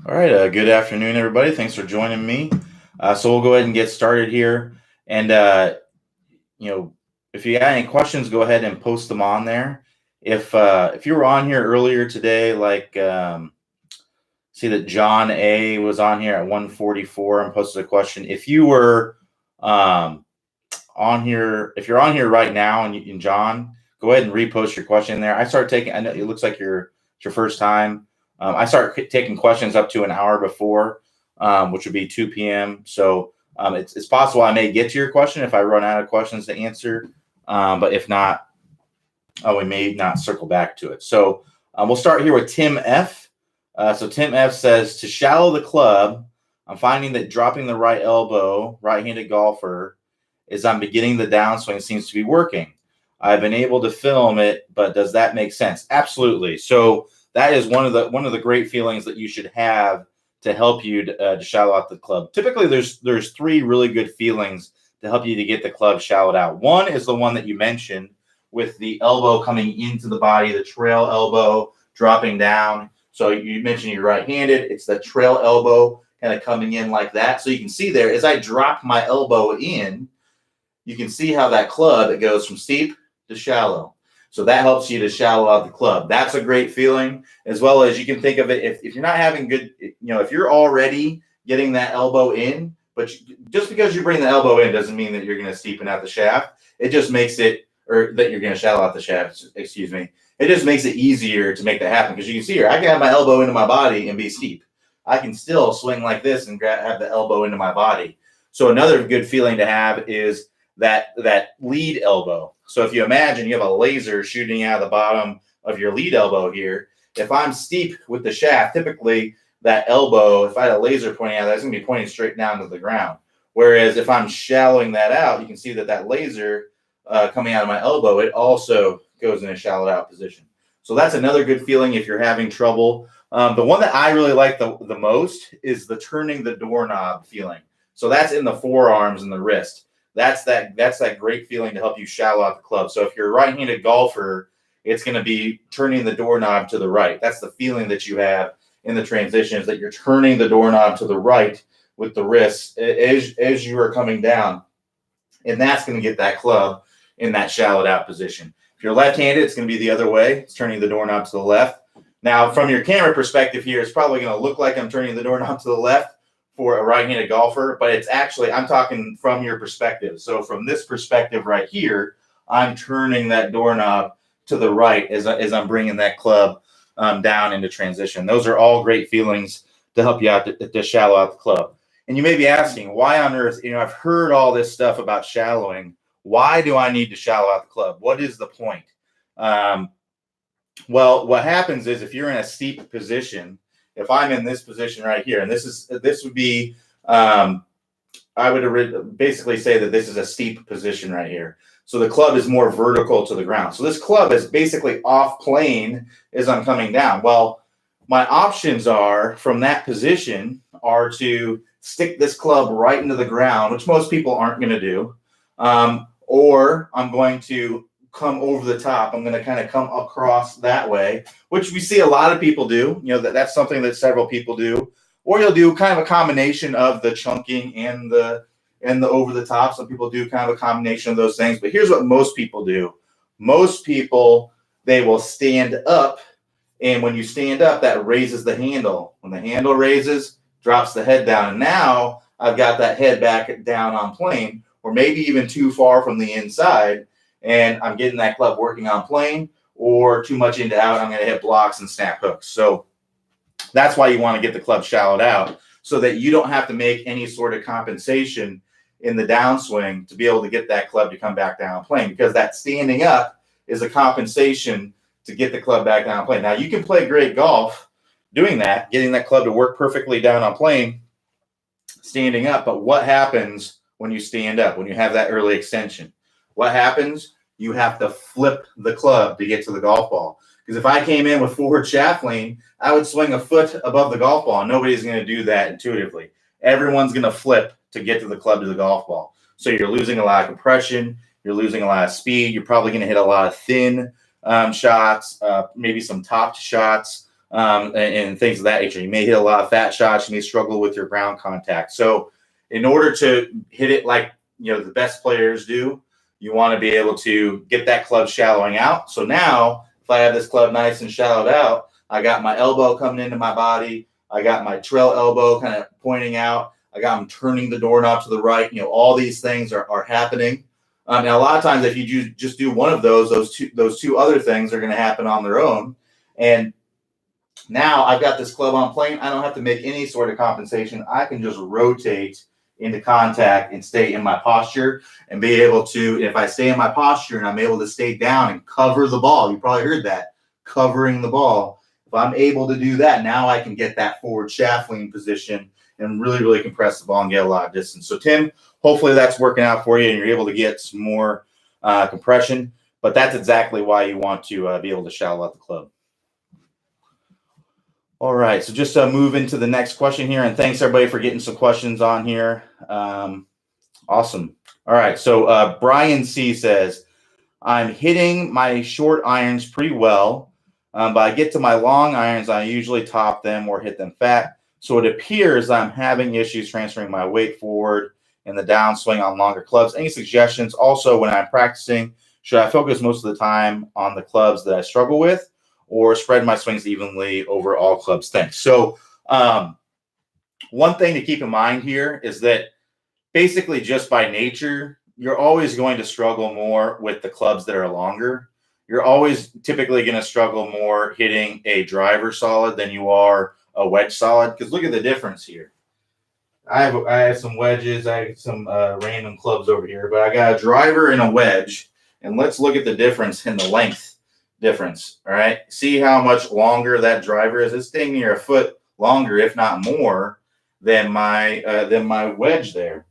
All right, good afternoon, everybody. Thanks for joining me. So we'll go ahead and get started here. And you know, if you got any questions, go ahead and post them on there. If you were on here earlier today, see that John A was on here at 1:44 and posted a question. If you were um, on here, if you're on here right now, and John, go ahead and repost your question there. I start taking. I know it looks like it's your first time. I start taking questions up to an hour before, which would be 2 p.m. So it's possible I may get to your question if I run out of questions to answer. But if not, we may not circle back to it. So we'll start here with Tim F. So Tim F says, to shallow the club, I'm finding that dropping the right elbow, right-handed golfer, as I'm beginning the downswing seems to be working. I've been able to film it, but does that make sense? Absolutely. So that is one of the great feelings that you should have to help you to shallow out the club. Typically, there's three really good feelings to help you to get the club shallowed out. One is the one that you mentioned, with the elbow coming into the body, the trail elbow dropping down. So you mentioned you're right-handed. It's the trail elbow kind of coming in like that. So you can see there, as I drop my elbow in, you can see how that club, it goes from steep to shallow. So that helps you to shallow out the club. That's a great feeling, as well as you can think of it if you're not having good, if you're already getting that elbow in, but just because you bring the elbow in doesn't mean that you're going to steepen out the shaft. It just makes it, or that you're going to shallow out the shaft, excuse me. It just makes it easier to make that happen, because you can see here, I can have my elbow into my body and be steep. I can still swing like this and have the elbow into my body. So another good feeling to have is that lead elbow. So if you imagine you have a laser shooting out of the bottom of your lead elbow here, if I'm steep with the shaft, typically that elbow, if I had a laser pointing out, that's going to be pointing straight down to the ground. Whereas if I'm shallowing that out, you can see that laser coming out of my elbow, it also goes in a shallowed out position. So that's another good feeling if you're having trouble. The one that I really like the most is the turning the doorknob feeling. So that's in the forearms and the wrist. That's that great feeling to help you shallow out the club. So if you're a right-handed golfer, it's going to be turning the doorknob to the right. That's the feeling that you have in the transition, is that you're turning the doorknob to the right with the wrist as you are coming down. And that's going to get that club in that shallowed out position. If you're left-handed, it's going to be the other way. It's turning the doorknob to the left. Now, from your camera perspective here, it's probably going to look like I'm turning the doorknob to the left for a right-handed golfer, but it's actually, I'm talking from your perspective. So from this perspective right here, I'm turning that doorknob to the right as I'm bringing that club down into transition. Those are all great feelings to help you out to shallow out the club. And you may be asking, why on earth, I've heard all this stuff about shallowing. Why do I need to shallow out the club? What is the point? Well, what happens is, if you're in a steep position, if I'm in this position right here, and this would be, I would basically say that this is a steep position right here. So the club is more vertical to the ground. So this club is basically off plane as I'm coming down. Well, my options are from that position are to stick this club right into the ground, which most people aren't going to do, or I'm going to come over the top. I'm going to kind of come across that way, which we see a lot of people do. That's something that several people do. Or you'll do kind of a combination of the chunking and the over the top. Some people do kind of a combination of those things. But here's what most people do. Most people, they will stand up. And when you stand up, that raises the handle. When the handle raises, drops the head down. And now I've got that head back down on plane, or maybe even too far from the inside. And I'm getting that club working on plane, or too much into out, I'm going to hit blocks and snap hooks. So that's why you want to get the club shallowed out, so that you don't have to make any sort of compensation in the downswing to be able to get that club to come back down plane, because that standing up is a compensation to get the club back down plane. Now, you can play great golf doing that, getting that club to work perfectly down on plane, standing up. But what happens when you stand up, when you have that early extension? What happens? You have to flip the club to get to the golf ball. Because if I came in with forward shaft lean, I would swing a foot above the golf ball. Nobody's going to do that intuitively. Everyone's going to flip to get to the club to the golf ball. So you're losing a lot of compression. You're losing a lot of speed. You're probably going to hit a lot of thin shots, maybe some topped shots. and things of that nature. You may hit a lot of fat shots. You may struggle with your ground contact. So in order to hit it like the best players do, you want to be able to get that club shallowing out. So now if I have this club nice and shallowed out, I got my elbow coming into my body. I got my trail elbow kind of pointing out. I got them turning the doorknob to the right. All these things are happening. Now, a lot of times, if you just do one of those two other things are going to happen on their own. And now I've got this club on plane. I don't have to make any sort of compensation. I can just rotate into contact and stay in my posture and be able to, if I stay in my posture and I'm able to stay down and cover the ball, you probably heard that, covering the ball. If I'm able to do that, now I can get that forward shaft lean position and really, really compress the ball and get a lot of distance. So, Tim, hopefully that's working out for you and you're able to get some more compression. But that's exactly why you want to be able to shallow out the club. All right, so just move into the next question here. And thanks, everybody, for getting some questions on here. Awesome. All right, so Brian C. says, I'm hitting my short irons pretty well, but I get to my long irons, I usually top them or hit them fat. So it appears I'm having issues transferring my weight forward in the downswing on longer clubs. Any suggestions? Also, when I'm practicing, should I focus most of the time on the clubs that I struggle with or spread my swings evenly over all clubs? Thanks. So one thing to keep in mind here is that basically just by nature, you're always going to struggle more with the clubs that are longer. You're always typically going to struggle more hitting a driver solid than you are a wedge solid, because look at the difference here. I have some wedges, I have some random clubs over here, but I got a driver and a wedge, and let's look at the difference in the length difference. All right, see how much longer that driver is? It's staying near a foot longer, if not more, than my wedge there.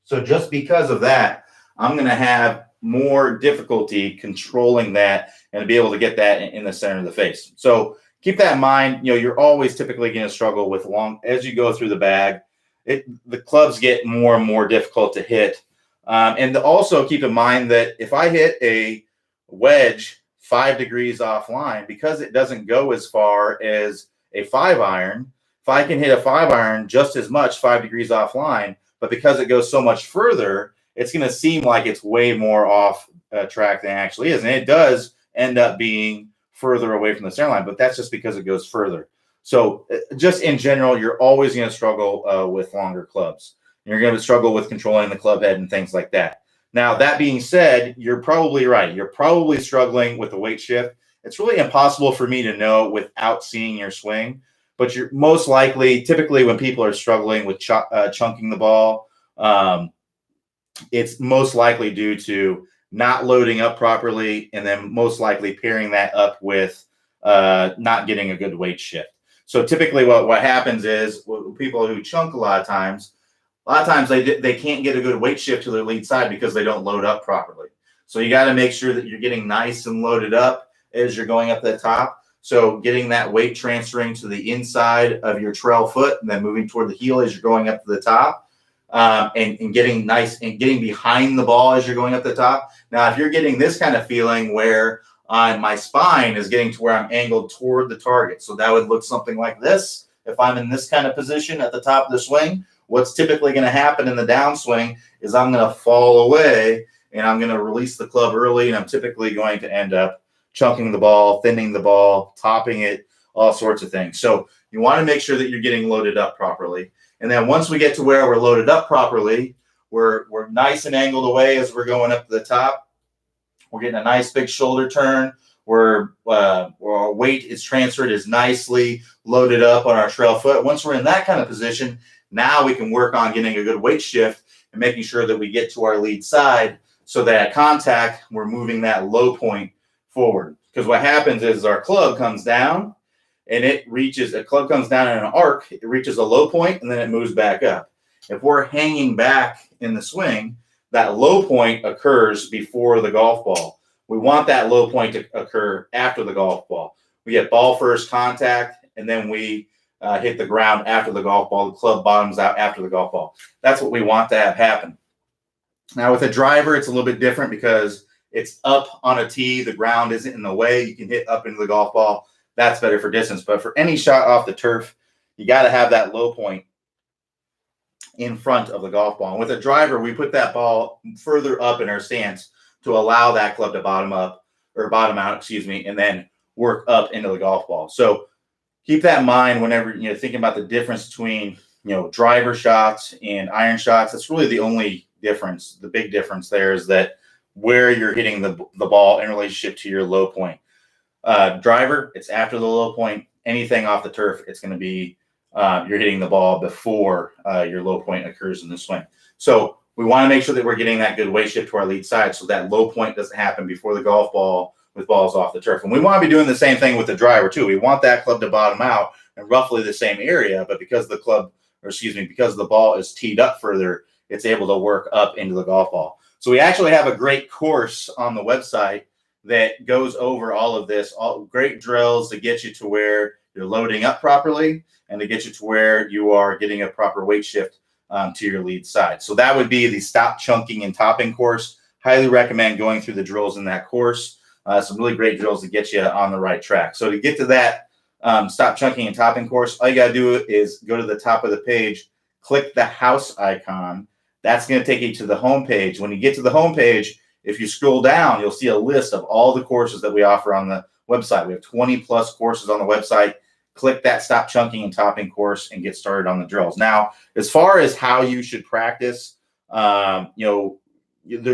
So just because of that, I'm going to have more difficulty controlling that and to be able to get that in the center of the face. So keep that in mind. You're always typically going to struggle with long as you go through the bag. The clubs get more and more difficult to hit. And also keep in mind that if I hit a wedge 5 degrees offline, because it doesn't go as far as a 5-iron, if I can hit a 5-iron just as much 5 degrees offline, but because it goes so much further, it's going to seem like it's way more off track than it actually is. And it does end up being further away from the center line, but that's just because it goes further. So just in general, you're always going to struggle with longer clubs. You're going to struggle with controlling the club head and things like that. Now, that being said, you're probably right. You're probably struggling with the weight shift. It's really impossible for me to know without seeing your swing, but you're most likely, typically when people are struggling with chunking the ball, it's most likely due to not loading up properly, and then most likely pairing that up with not getting a good weight shift. So typically what happens is people who chunk a lot of times they can't get a good weight shift to their lead side because they don't load up properly. So you got to make sure that you're getting nice and loaded up as you're going up the top. So getting that weight transferring to the inside of your trail foot and then moving toward the heel as you're going up to the top. And getting nice and getting behind the ball as you're going up the top. Now, if you're getting this kind of feeling where my spine is getting to where I'm angled toward the target, so that would look something like this. If I'm in this kind of position at the top of the swing, what's typically going to happen in the downswing is I'm going to fall away and I'm going to release the club early, and I'm typically going to end up chunking the ball, thinning the ball, topping it, all sorts of things. So you want to make sure that you're getting loaded up properly. And then once we get to where we're loaded up properly, we're nice and angled away as we're going up to the top. We're getting a nice big shoulder turn. Where our weight is transferred is nicely loaded up on our trail foot. Once we're in that kind of position, now we can work on getting a good weight shift and making sure that we get to our lead side so that at contact, we're moving that low point forward. Because what happens is our club comes down, and a club comes down in an arc, it reaches a low point, and then it moves back up. If we're hanging back in the swing, that low point occurs before the golf ball. We want that low point to occur after the golf ball. We get ball first contact, and then we hit the ground after the golf ball. The club bottoms out after the golf ball. That's what we want to have happen. Now, with a driver, it's a little bit different because it's up on a tee. The ground isn't in the way. You can hit up into the golf ball. that's better for distance. But for any shot off the turf, you got to have that low point in front of the golf ball. And with a driver, we put that ball further up in our stance to allow that club to bottom out, and then work up into the golf ball. So keep that in mind whenever you're thinking about the difference between driver shots and iron shots. That's really the only difference. The big difference there is that where you're hitting the ball in relationship to your low point. Driver, it's after the low point. Anything off the turf, it's going to be you're hitting the ball before your low point occurs in the swing. So we want to make sure that we're getting that good weight shift to our lead side so that low point doesn't happen before the golf ball with balls off the turf. And we want to be doing the same thing with the driver too. We want that club to bottom out in roughly the same area, but because the ball is teed up further, it's able to work up into the golf ball. So we actually have a great course on the website that goes over all of this, all great drills to get you to where you're loading up properly and to get you to where you are getting a proper weight shift to your lead side. So that would be the stop chunking and topping course. Highly recommend going through the drills in that course. Some really great drills to get you on the right track. So to get to that stop chunking and topping course, all you got to do is go to the top of the page, click the house icon. That's going to take you to the home page. When you get to the home page, if you scroll down, you'll see a list of all the courses that we offer on the website. We have 20 plus courses on the website. Click that stop chunking and topping course and get started on the drills. Now, as far as how you should practice, there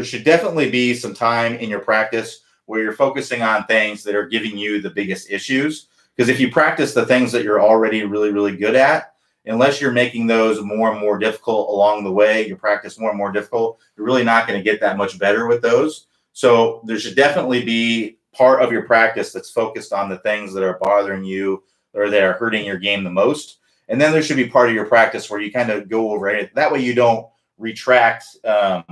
should definitely be some time in your practice where you're focusing on things that are giving you the biggest issues. Because if you practice the things that you're already really, really good at, unless you're making those more and more difficult along the way, your practice more and more difficult, you're really not going to get that much better with those. So there should definitely be part of your practice that's focused on the things that are bothering you or that are hurting your game the most. And then there should be part of your practice where you kind of go over it. That way you don't retract, that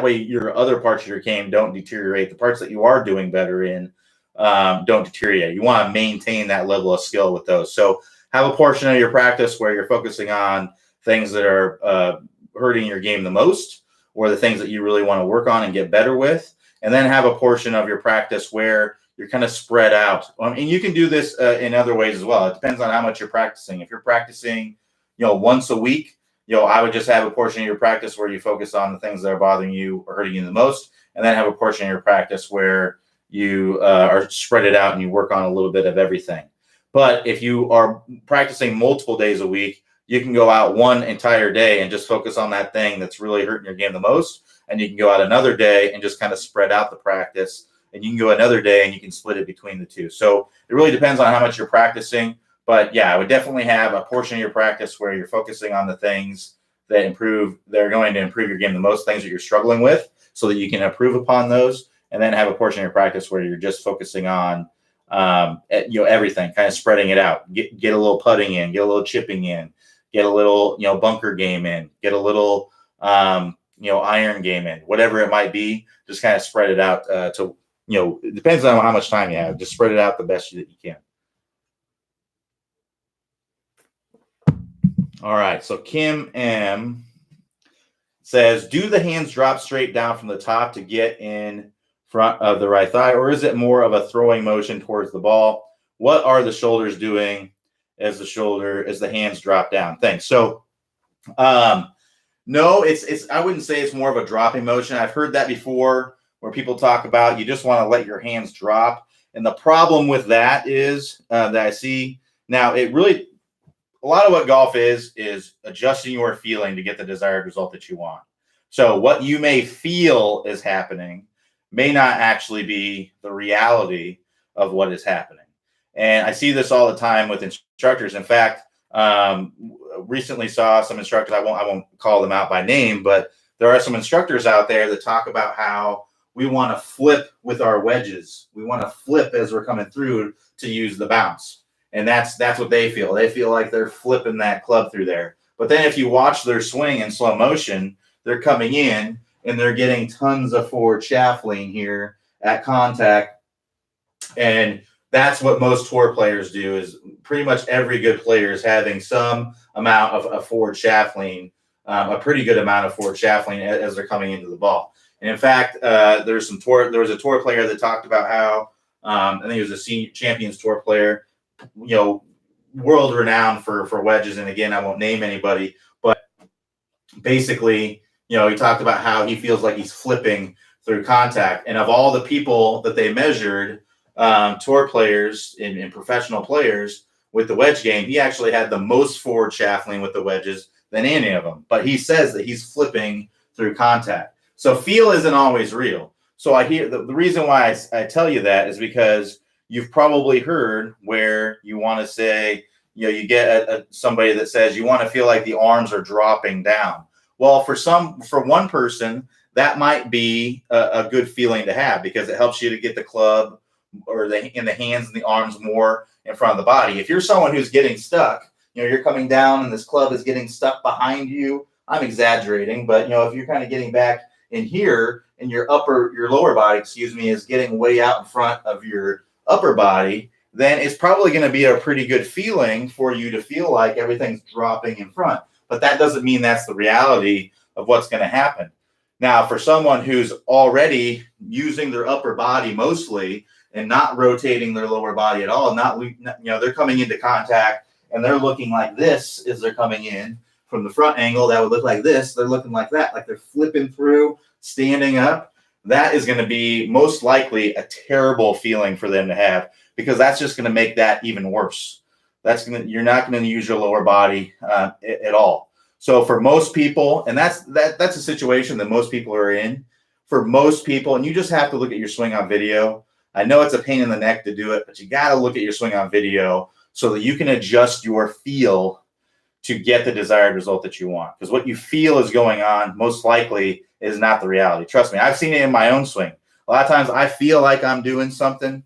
way your other parts of your game don't deteriorate. The parts that you are doing better in don't deteriorate. You want to maintain that level of skill with those. So have a portion of your practice where you're focusing on things that are hurting your game the most, or the things that you really want to work on and get better with. And then have a portion of your practice where you're kind of spread out. And you can do this in other ways as well. It depends on how much you're practicing. If you're practicing, once a week, I would just have a portion of your practice where you focus on the things that are bothering you or hurting you the most, and then have a portion of your practice where you are spread it out and you work on a little bit of everything. But if you are practicing multiple days a week, you can go out one entire day and just focus on that thing that's really hurting your game the most. And you can go out another day and just kind of spread out the practice. And you can go another day and you can split it between the two. So it really depends on how much you're practicing. But yeah, I would definitely have a portion of your practice where you're focusing on the things that are going to improve your game the most, things that you're struggling with, so that you can improve upon those. And then have a portion of your practice where you're just focusing on everything, kind of spreading it out. Get a little putting in, get a little chipping in, get a little bunker game in, get a little iron game in, whatever it might be. Just kind of spread it out it depends on how much time you have. Just spread it out the best that you can. All right. So Kim M says, do the hands drop straight down from the top to get in front of the right thigh, or is it more of a throwing motion towards the ball? What are the shoulders doing as the hands drop down? Thanks. So, no, it's I wouldn't say it's more of a dropping motion. I've heard that before, where people talk about you just want to let your hands drop. And the problem with that is that I see now, a lot of what golf is adjusting your feeling to get the desired result that you want. So what you may feel is happening may not actually be the reality of what is happening. And I see this all the time with instructors. In fact, recently saw some instructors, I won't call them out by name, but there are some instructors out there that talk about how we want to flip with our wedges. We want to flip as we're coming through to use the bounce. And that's what they feel. They feel like they're flipping that club through there. But then if you watch their swing in slow motion, they're coming in and they're getting tons of forward shaft lean here at contact. And that's what most tour players do, is pretty much every good player is having some amount of a forward shaft lean, a pretty good amount of forward shaft lean as they're coming into the ball. And in fact, there was a tour player that talked about how I think he was a senior Champions Tour player, world renowned for wedges. And again, I won't name anybody, but basically, he talked about how he feels like he's flipping through contact. And of all the people that they measured, tour players and professional players with the wedge game, he actually had the most forward shaftling with the wedges than any of them. But he says that he's flipping through contact. So feel isn't always real. So I hear the reason why I tell you that is because you've probably heard where you want to say, you get somebody that says you want to feel like the arms are dropping down. Well, for one person, that might be a good feeling to have because it helps you to get the club or in the hands and the arms more in front of the body. If you're someone who's getting stuck, you're coming down and this club is getting stuck behind you. I'm exaggerating, but if you're kind of getting back in here and your lower body, is getting way out in front of your upper body, then it's probably going to be a pretty good feeling for you to feel like everything's dropping in front. But that doesn't mean that's the reality of what's going to happen. Now, for someone who's already using their upper body mostly and not rotating their lower body at all, they're coming into contact and they're looking like this as they're coming in from the front angle. That would look like this. They're looking like that, like they're flipping through, standing up. That is going to be most likely a terrible feeling for them to have because that's just going to make that even worse. You're not going to use your lower body at all. So for most people, and that's a situation that most people are in. For most people, and you just have to look at your swing on video. I know it's a pain in the neck to do it, but you got to look at your swing on video so that you can adjust your feel to get the desired result that you want. Because what you feel is going on most likely is not the reality. Trust me, I've seen it in my own swing. A lot of times I feel like I'm doing something,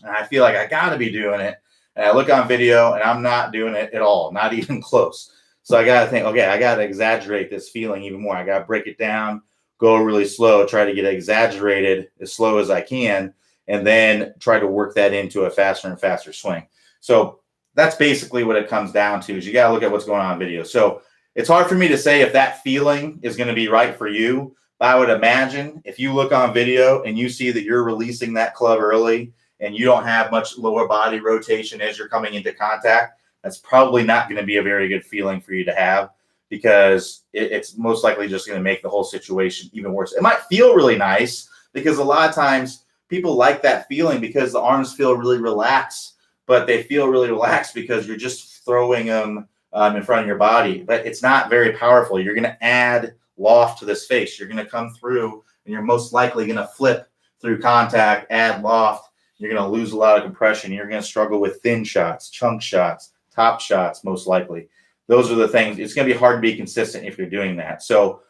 and I feel like I got to be doing it. And I look on video, and I'm not doing it at all, not even close. So I got to think, okay, I got to exaggerate this feeling even more. I got to break it down, go really slow, try to get it exaggerated as slow as I can, and then try to work that into a faster and faster swing. So that's basically what it comes down to is you got to look at what's going on in video. So it's hard for me to say if that feeling is going to be right for you. But I would imagine if you look on video and you see that you're releasing that club early and you don't have much lower body rotation as you're coming into contact, that's probably not going to be a very good feeling for you to have because it's most likely just going to make the whole situation even worse. It might feel really nice because a lot of times people like that feeling because the arms feel really relaxed, but they feel really relaxed because you're just throwing them in front of your body. But it's not very powerful. You're going to add loft to this face. You're going to come through and you're most likely going to flip through contact, add loft. You're going to lose a lot of compression. You're going to struggle with thin shots, chunk shots, top shots, most likely. Those are the things. It's going to be hard to be consistent if you're doing that. So,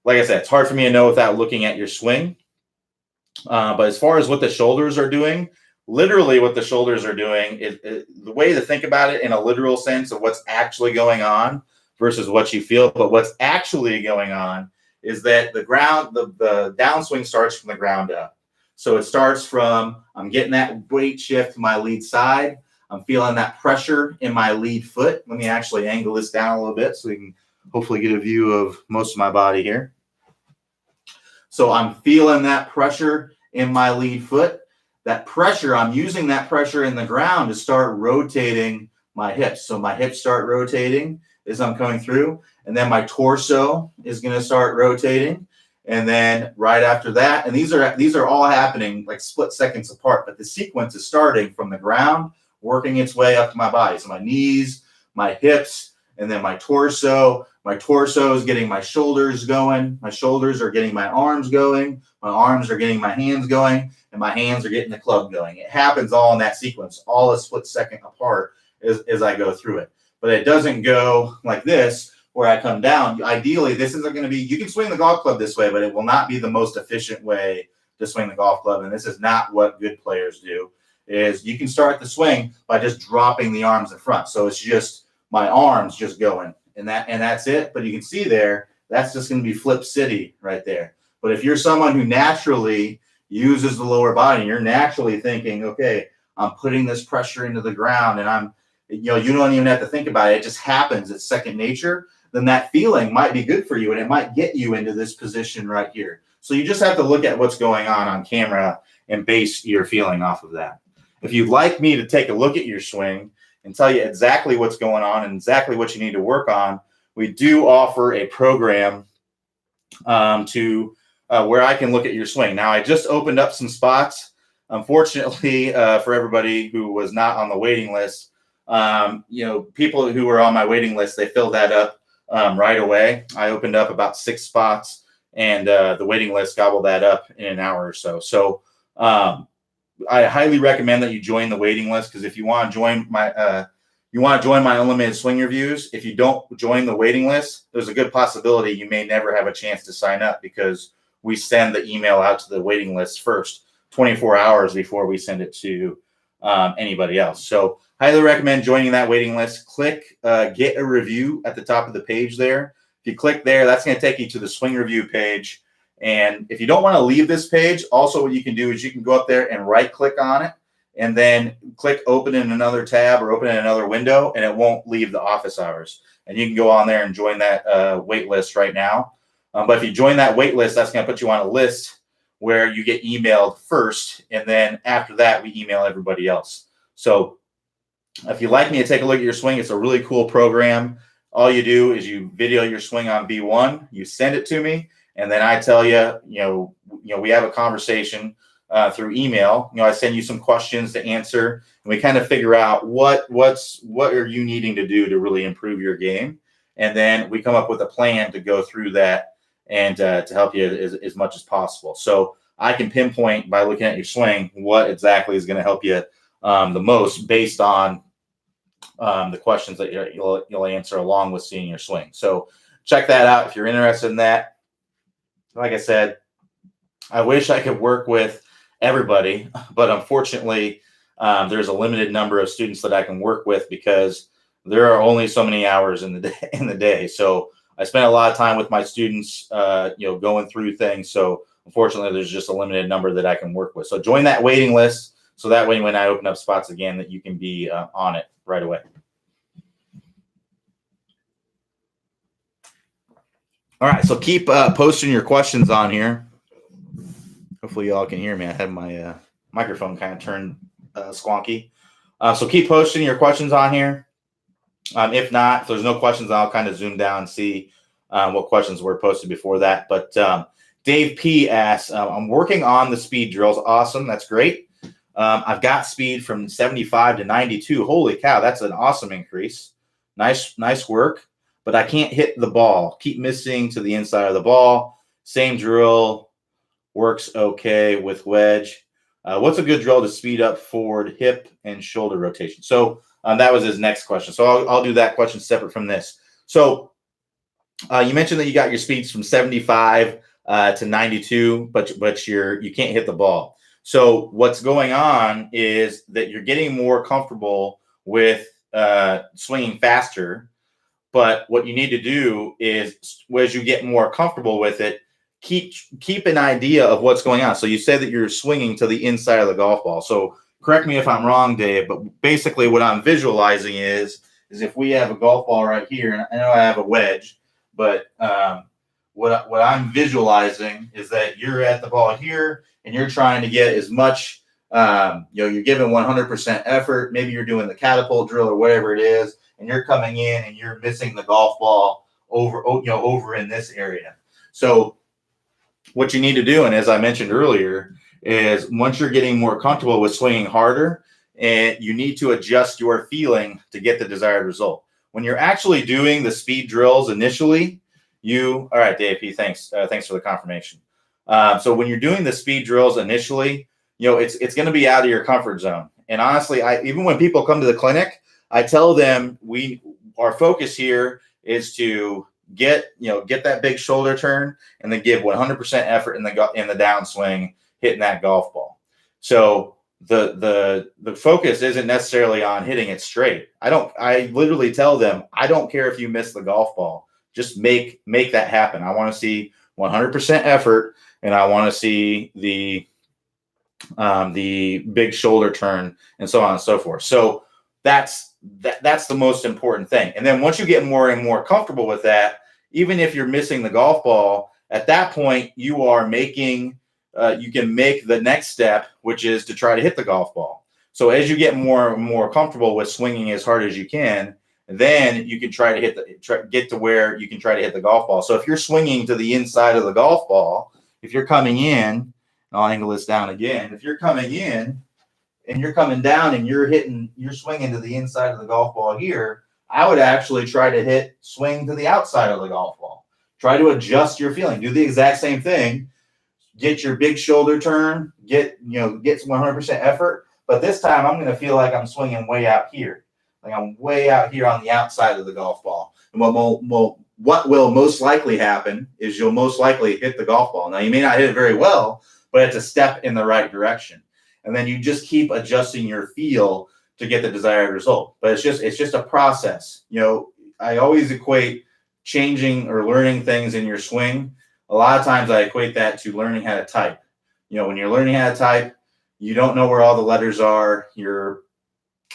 like I said, it's hard for me to know without looking at your swing. But as far as what the shoulders are doing, literally what the shoulders are doing is the way to think about it in a literal sense of what's actually going on versus what you feel. But what's actually going on is that the downswing starts from the ground up. So it starts from, I'm getting that weight shift to my lead side. I'm feeling that pressure in my lead foot. Let me actually angle this down a little bit so we can hopefully get a view of most of my body here. So I'm feeling that pressure in my lead foot. That pressure, I'm using that pressure in the ground to start rotating my hips. So my hips start rotating as I'm coming through. And then my torso is going to start rotating. And then right after that, and these are all happening like split seconds apart, but the sequence is starting from the ground, working its way up to my body. So my knees, my hips, and then my torso. My torso is getting my shoulders going. My shoulders are getting my arms going. My arms are getting my hands going. And my hands are getting the club going. It happens all in that sequence, all a split second apart as I go through it. But it doesn't go like this where I come down. Ideally, this isn't going to be, you can swing the golf club this way, but it will not be the most efficient way to swing the golf club. And this is not what good players do, is you can start the swing by just dropping the arms in front. So it's just my arms just going and that's it. But you can see there, that's just going to be flip city right there. But if you're someone who naturally uses the lower body, and you're naturally thinking, okay, I'm putting this pressure into the ground and you don't even have to think about it. It just happens. It's second nature. Then that feeling might be good for you and it might get you into this position right here. So you just have to look at what's going on camera and base your feeling off of that. If you'd like me to take a look at your swing and tell you exactly what's going on and exactly what you need to work on, we do offer a program to where I can look at your swing. Now, I just opened up some spots. Unfortunately, for everybody who was not on the waiting list, people who were on my waiting list, they filled that up right away. I opened up about 6 spots, and the waiting list gobbled that up in an hour or so. So I highly recommend that you join the waiting list, because if you want to join my unlimited swing reviews, if you don't join the waiting list, there's a good possibility you may never have a chance to sign up, because we send the email out to the waiting list first, 24 hours before we send it to anybody else. So highly recommend joining that waiting list. Click get a review at the top of the page there. If you click there, that's going to take you to the swing review page. And if you don't want to leave this page, also what you can do is you can go up there and right click on it, and then click open in another tab or open in another window, and it won't leave the office hours. And you can go on there and join that wait list right now. But if you join that wait list, that's going to put you on a list where you get emailed first, and then after that, we email everybody else. So if you'd like me to take a look at your swing, it's a really cool program. All you do is you video your swing on V1, you send it to me, and then I tell you, we have a conversation through email. I send you some questions to answer, and we kind of figure out what are you needing to do to really improve your game, and then we come up with a plan to go through that and to help you as much as possible. So I can pinpoint by looking at your swing what exactly is going to help you the most, based on the questions that you'll answer along with seeing your swing. So check that out if you're interested in that. Like I said, I wish I could work with everybody, but unfortunately, there's a limited number of students that I can work with, because there are only so many hours in the day. So I spend a lot of time with my students, going through things. So unfortunately, there's just a limited number that I can work with. So join that waiting list, so that way when I open up spots again, that you can be on it right away. All right, so keep posting your questions on here. Hopefully y'all can hear me. I had my microphone kind of turned squonky. So keep posting your questions on here. If not, if there's no questions, I'll kind of zoom down and see what questions were posted before that. But Dave P asks, I'm working on the speed drills. Awesome. That's great. I've got speed from 75 to 92. Holy cow, that's an awesome increase. Nice work. But I can't hit the ball. Keep missing to the inside of the ball. Same drill. Works okay with wedge. What's a good drill to speed up forward hip and shoulder rotation? So that was his next question. So I'll do that question separate from this. So you mentioned that you got your speeds from 75 to 92, but you can't hit the ball. So what's going on is that you're getting more comfortable with swinging faster. But what you need to do is, as you get more comfortable with it, keep an idea of what's going on. So you said that you're swinging to the inside of the golf ball. So correct me if I'm wrong, Dave, but basically what I'm visualizing is if we have a golf ball right here, and I know I have a wedge, but what I'm visualizing is that you're at the ball here and you're trying to get as much, you're giving 100% effort. Maybe you're doing the catapult drill or whatever it is, and you're coming in and you're missing the golf ball over in this area. So what you need to do, and as I mentioned earlier, is once you're getting more comfortable with swinging harder, and you need to adjust your feeling to get the desired result. When you're actually doing the speed drills initially, all right, Dave P, thanks for the confirmation. So when you're doing the speed drills initially, it's going to be out of your comfort zone. And honestly, even when people come to the clinic, I tell them our focus here is to get that big shoulder turn and then give 100% effort in the downswing, hitting that golf ball. So the focus isn't necessarily on hitting it straight. I literally tell them, I don't care if you miss the golf ball, just make that happen. I want to see 100% effort, and I want to see the big shoulder turn and so on and so forth. So that's the most important thing. And then once you get more and more comfortable with that, even if you're missing the golf ball At that point, you are making, you can make the next step, which is to try to hit the golf ball. So as you get more and more comfortable with swinging as hard as you can, then you can try to get to where you can try to hit the golf ball. So if you're swinging to the inside of the golf ball, if you're coming in, I'll angle this down again. If you're coming in and you're coming down and you're swinging to the inside of the golf ball here, I would actually try to swing to the outside of the golf ball. Try to adjust your feeling. Do the exact same thing. Get your big shoulder turn. Get 100% effort. But this time I'm going to feel like I'm swinging way out here. Like I'm way out here on the outside of the golf ball. And what will most likely happen is you'll most likely hit the golf ball. Now, you may not hit it very well, but it's a step in the right direction. And then you just keep adjusting your feel to get the desired result. But it's just a process. I always equate changing or learning things in your swing. A lot of times I equate that to learning how to type. When you're learning how to type, you don't know where all the letters are. You're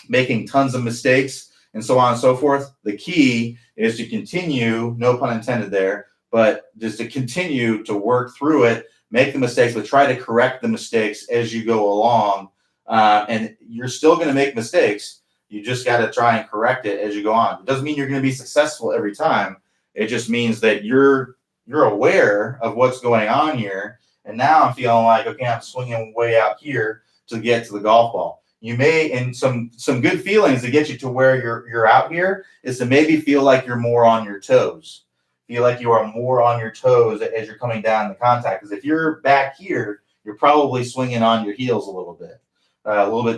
making tons of mistakes and so on and so forth. The key is to continue, no pun intended there, but just to continue to work through it, make the mistakes, but try to correct the mistakes as you go along. And you're still going to make mistakes. You just got to try and correct it as you go on. It doesn't mean you're going to be successful every time. It just means that you're aware of what's going on here. And now I'm feeling like, okay, I'm swinging way out here to get to the golf ball. You may, and some good feelings to get you to where you're out here is to maybe feel like you're more on your toes. Feel like you are more on your toes as you're coming down the contact. Because if you're back here, you're probably swinging on your heels a little bit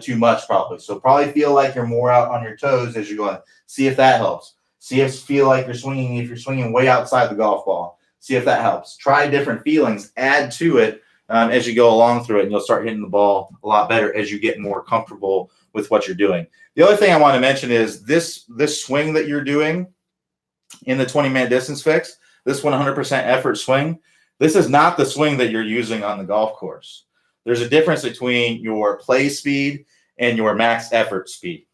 too much probably. So probably feel like you're more out on your toes as you're going. See if that helps. See if you're swinging way outside the golf ball. See if that helps. Try different feelings. Add to it as you go along through it, and you'll start hitting the ball a lot better as you get more comfortable with what you're doing. The other thing I want to mention is this swing that you're doing in the 20-minute distance fix, this 100% effort swing, this is not the swing that you're using on the golf course. There's a difference between your play speed and your max effort speed.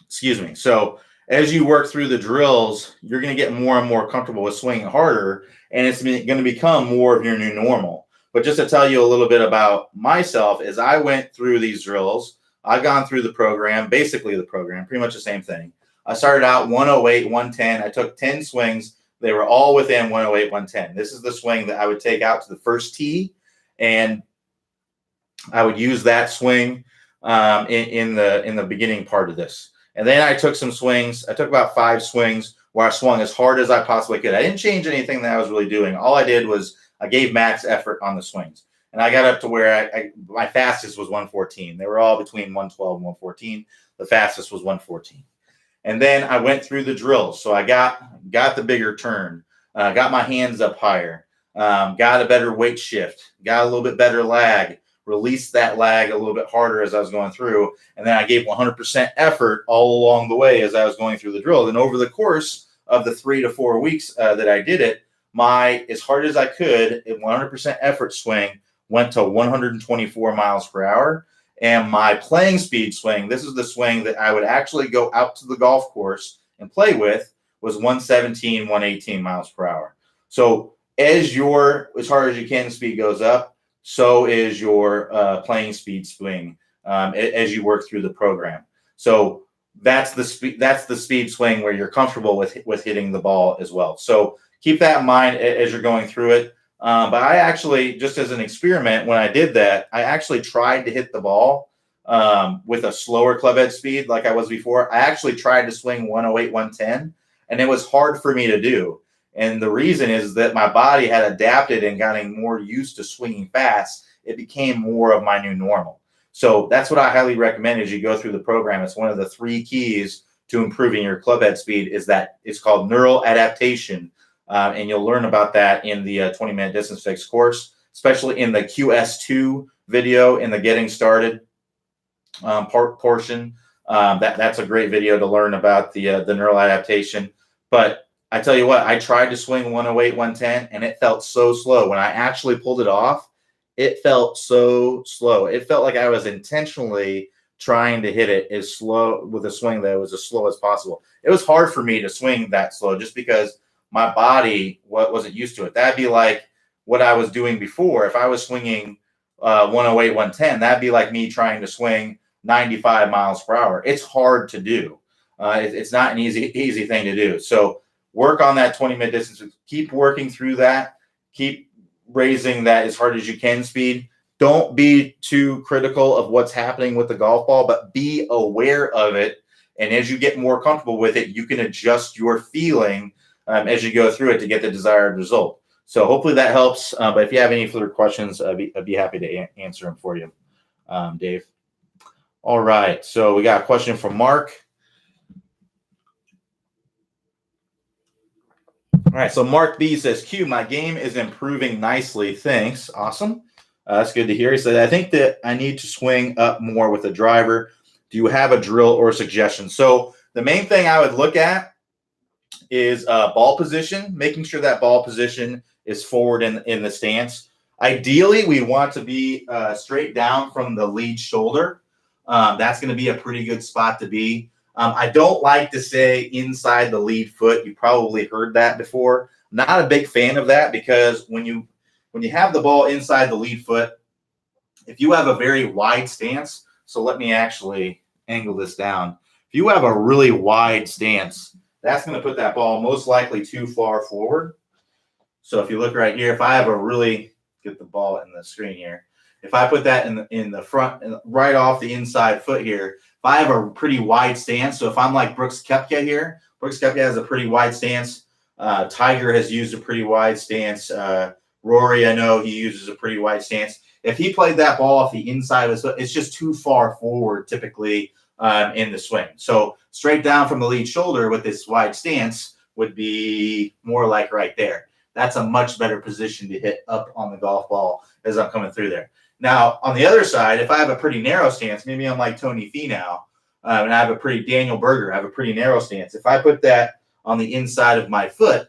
Excuse me. So as you work through the drills, you're going to get more and more comfortable with swinging harder, and it's going to become more of your new normal. But just to tell you a little bit about myself, as I went through these drills, I've gone through the program, basically the program, pretty much the same thing. I started out 108, 110. I took 10 swings. They were all within 108, 110. This is the swing that I would take out to the first tee, and I would use that swing in the beginning part of this. And then I took some swings. I took about 5 swings where I swung as hard as I possibly could. I didn't change anything that I was really doing. All I did was I gave max effort on the swings. And I got up to where my fastest was 114. They were all between 112 and 114. The fastest was 114. And then I went through the drills. So I got the bigger turn, got my hands up higher, got a better weight shift, got a little bit better lag, released that lag a little bit harder as I was going through. And then I gave 100% effort all along the way as I was going through the drill. And over the course of the 3 to 4 weeks that I did it, as hard as I could, 100% effort swing went to 124 miles per hour. And my playing speed swing, this is the swing that I would actually go out to the golf course and play with, was 117, 118 miles per hour. So as hard as you can speed goes up, so is your playing speed swing as you work through the program. So that's the speed swing where you're comfortable with hitting the ball as well. So keep that in mind as you're going through it. But I actually, just as an experiment, when I did that, I actually tried to hit the ball with a slower club head speed like I was before. I actually tried to swing 108, 110, and it was hard for me to do. And the reason is that my body had adapted and gotten more used to swinging fast. It became more of my new normal. So that's what I highly recommend as you go through the program. It's one of the 3 keys to improving your club head speed is that it's called neural adaptation. And you'll learn about that in the 20-minute distance fix course, especially in the QS2 video in the getting started portion. That's a great video to learn about the neural adaptation. But I tell you what, I tried to swing 108, 110, and it felt so slow. When I actually pulled it off, it felt so slow. It felt like I was intentionally trying to hit it as slow with a swing that was as slow as possible. It was hard for me to swing that slow just because my body wasn't used to it. That'd be like what I was doing before. If I was swinging 108, 110, that'd be like me trying to swing 95 miles per hour. It's hard to do. It's not an easy thing to do. So work on that 20-minute distance. Keep working through that. Keep raising that as hard as you can speed. Don't be too critical of what's happening with the golf ball, but be aware of it. And as you get more comfortable with it, you can adjust your feeling as you go through it to get the desired result. So hopefully that helps. But if you have any further questions, I'd be happy to answer them for you, Dave. All right. So we got a question from Mark. All right. So Mark B says, Q, my game is improving nicely. Thanks. Awesome. That's good to hear. He said, I think that I need to swing up more with a driver. Do you have a drill or suggestion? So the main thing I would look at is ball position, making sure that ball position is forward in the stance. Ideally, we want to be straight down from the lead shoulder. That's going to be a pretty good spot to be. I don't like to say inside the lead foot. You probably heard that before. Not a big fan of that because when you have the ball inside the lead foot, if you have a very wide stance, so let me actually angle this down. If you have a really wide stance, that's going to put that ball most likely too far forward. So if you look right here, if I have a really, get the ball in the screen here. If I put that in the front, right off the inside foot here, if I have a pretty wide stance, so if I'm like Brooks Koepka here, Brooks Koepka has a pretty wide stance. Tiger has used a pretty wide stance. Rory, I know he uses a pretty wide stance. If he played that ball off the inside of his foot, it's just too far forward typically in the swing. So straight down from the lead shoulder with this wide stance would be more like right there. That's a much better position to hit up on the golf ball as I'm coming through there. Now, on the other side, if I have a pretty narrow stance, maybe I'm like Tony Finau, and I have a pretty Daniel Berger, I have a pretty narrow stance. If I put that on the inside of my foot,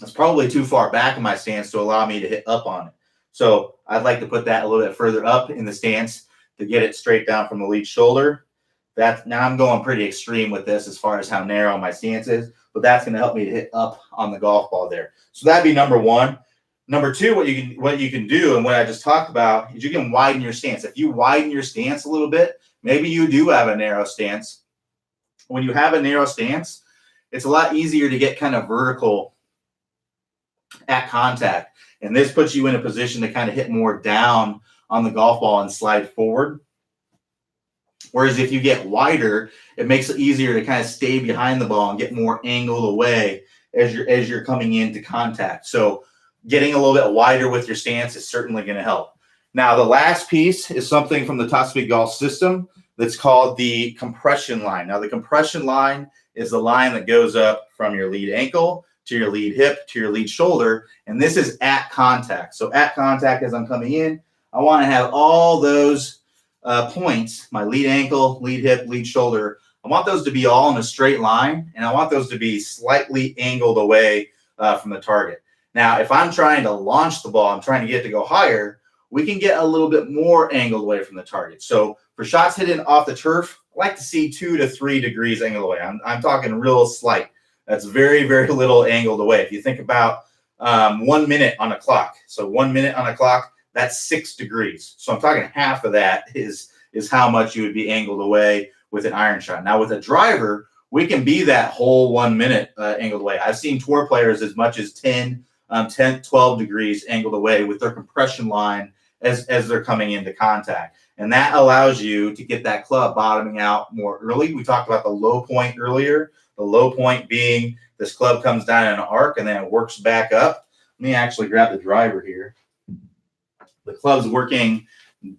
it's probably too far back in my stance to allow me to hit up on it. So I'd like to put that a little bit further up in the stance to get it straight down from the lead shoulder. Now I'm going pretty extreme with this as far as how narrow my stance is, but that's going to help me to hit up on the golf ball there. So that'd be number one. Number two, what you can do, and what I just talked about, is you can widen your stance. If you widen your stance a little bit, maybe you do have a narrow stance. When you have a narrow stance, it's a lot easier to get kind of vertical at contact. And this puts you in a position to kind of hit more down on the golf ball and slide forward. Whereas if you get wider, it makes it easier to kind of stay behind the ball and get more angled away as you're coming into contact. So getting a little bit wider with your stance is certainly going to help. Now, the last piece is something from the Top Speed Golf system that's called the compression line. Now, the compression line is the line that goes up from your lead ankle to your lead hip to your lead shoulder, and this is at contact. So at contact, as I'm coming in, I want to have all those points, my lead ankle, lead hip, lead shoulder, I want those to be all in a straight line, and I want those to be slightly angled away from the target. Now, if I'm trying to launch the ball, I'm trying to get it to go higher, we can get a little bit more angled away from the target. So for shots hidden off the turf, I like to see 2 to 3 degrees angled away. I'm talking real slight. That's very, very little angled away. If you think about 1 minute on a clock, so 1 minute on a clock, that's 6 degrees. So I'm talking half of that is how much you would be angled away with an iron shot. Now with a driver, we can be that whole 1 minute angled away. I've seen tour players as much as 10, 12 degrees angled away with their compression line as they're coming into contact. And that allows you to get that club bottoming out more early. We talked about the low point earlier. The low point being this club comes down in an arc and then it works back up. Let me actually grab the driver here. The club's working